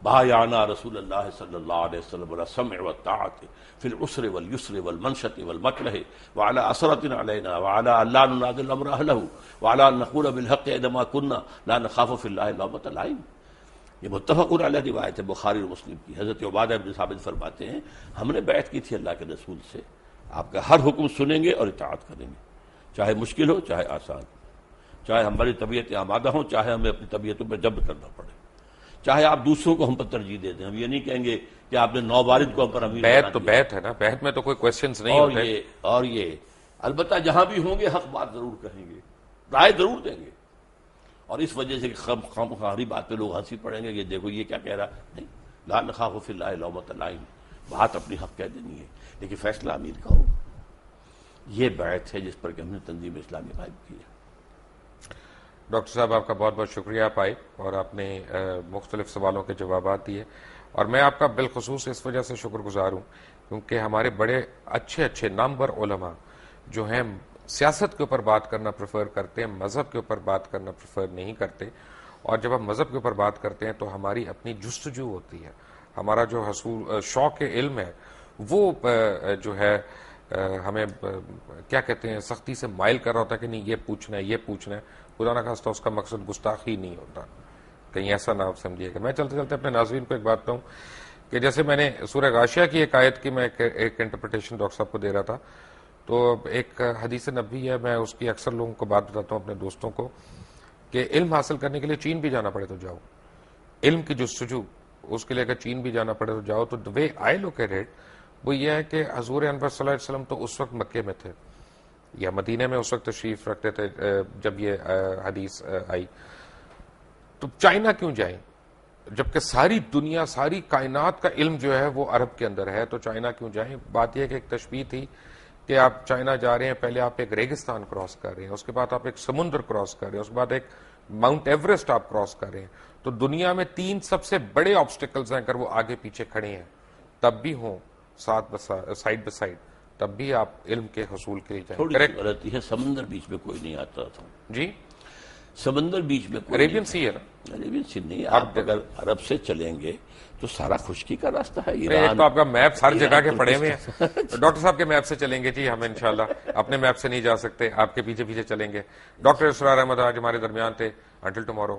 بایعنا رسول اللہ صلی اللہ علیہ وسلم علی السمع والطاعۃ فی العسر والیسر والمنشط والمکرہ وعلی اثرۃ علینا وعلی الا ننازع الامر اہلہ وعلی ان نقول بالحق عندما كنا لا نخاف فی اللہ لومۃ لائم. یہ متفق علیہ روایت ہے بخاری اور مسلم کی. حضرت عبادہ بن ثابت فرماتے ہیں ہم نے بیعت کی تھی اللہ کے رسول سے، آپ کا ہر حکم سنیں گے اور اطاعت کریں گے، چاہے مشکل ہو چاہے آسان، چاہے ہماری طبیعت آمادہ ہوں چاہے ہمیں اپنی طبیعتوں پہ جبر کرنا پڑے، چاہے آپ دوسروں کو ہم پر ترجیح دے دیں. ہم یہ نہیں کہیں گے کہ آپ نے نوبارد کو ہم پر امیر بیعت تو بیعت ہے نا، بیعت میں تو کوئی کویسچنز نہیں ہوتے. اور یہ البتہ جہاں بھی ہوں گے حق بات ضرور کہیں گے، رائے ضرور دیں گے، اور اس وجہ سے خامخواہی بات پہ لوگ ہنسی پڑیں گے کہ دیکھو یہ کیا کہہ رہا. نہیں، لا نخاف فی اللہ لومۃ لائم، بات اپنی حق کہہ دینی ہے لیکن فیصلہ امیر کا ہو. یہ بیعت ہے جس پر کہ ہم نے تنظیم اسلامی قائم کی ہے. ڈاکٹر صاحب آپ کا بہت بہت شکریہ، آپ آئے اور آپ نے مختلف سوالوں کے جوابات دیے، اور میں آپ کا بالخصوص اس وجہ سے شکر گزار ہوں کیونکہ ہمارے بڑے اچھے نامور علماء جو ہیں سیاست کے اوپر بات کرنا پریفر کرتے ہیں، مذہب کے اوپر بات کرنا پریفر نہیں کرتے. اور جب ہم مذہب کے اوپر بات کرتے ہیں تو ہماری اپنی جستجو ہوتی ہے، ہمارا جو شوق علم ہے وہ جو ہے ہمیں کیا کہتے ہیں سختی سے مائل کر رہا ہوتا ہے کہ نہیں یہ پوچھنا ہے یہ پوچھنا ہے. خدا نہ خواستہ اس کا مقصد گستاخی نہیں ہوتا، کہیں ایسا نہ آپ سمجھیے گا. میں چلتے چلتے اپنے ناظرین کو ایک بات کہوں کہ جیسے میں نے سورہ غاشیہ کی ایک آیت کی میں ایک انٹرپریٹیشن ڈاکٹر صاحب کو دے رہا تھا، تو ایک حدیث نبوی ہے، میں اس کی اکثر لوگوں کو بات بتاتا ہوں اپنے دوستوں کو کہ علم حاصل کرنے کے لیے چین بھی جانا پڑے تو جاؤ، علم کی جستجو اس کے لیے اگر چین بھی جانا پڑے تو جاؤ. تو the way I look at it وہ یہ ہے کہ حضور انور صلی اللہ علیہ وسلم تو اس وقت مکے میں تھے یا مدینے میں اس وقت تشریف رکھتے تھے جب یہ حدیث آئی، تو چائنا کیوں جائیں جبکہ ساری دنیا ساری کائنات کا علم جو ہے وہ عرب کے اندر ہے، تو چائنا کیوں جائیں؟ بات یہ کہ ایک تشبیہ تھی کہ آپ چائنا جا رہے ہیں، پہلے آپ ایک ریگستان کراس کر رہے ہیں، اس کے بعد آپ ایک سمندر کراس کر رہے ہیں، اس کے بعد ایک ماؤنٹ ایوریسٹ آپ کراس کر رہے ہیں. تو دنیا میں 3 سب سے بڑے آبسٹیکلز ہیں، اگر وہ آگے پیچھے کھڑے ہیں تب بھی ہوں سائڈ بائی سائڈ تب بھی آپ علم کے حصول کے لیے جائیں. تھوڑی سی غلطی ہے، سمندر بیچ میں کوئی نہیں آتا تھا. جی سمندر بیچ میں عربین سی ہے نا، عربین سی نہیں. آپ اگر عرب سے چلیں گے تو سارا خشکی کا راستہ ہے. ایک تو آپ کا میپ ہر جگہ کے پڑے ہوئے ہیں. ڈاکٹر صاحب کے میپ سے چلیں گے جی، ہم انشاءاللہ اپنے میپ سے نہیں جا سکتے، آپ کے پیچھے پیچھے چلیں گے. ڈاکٹر اسرار احمد آج ہمارے درمیان تھے. Until tomorrow.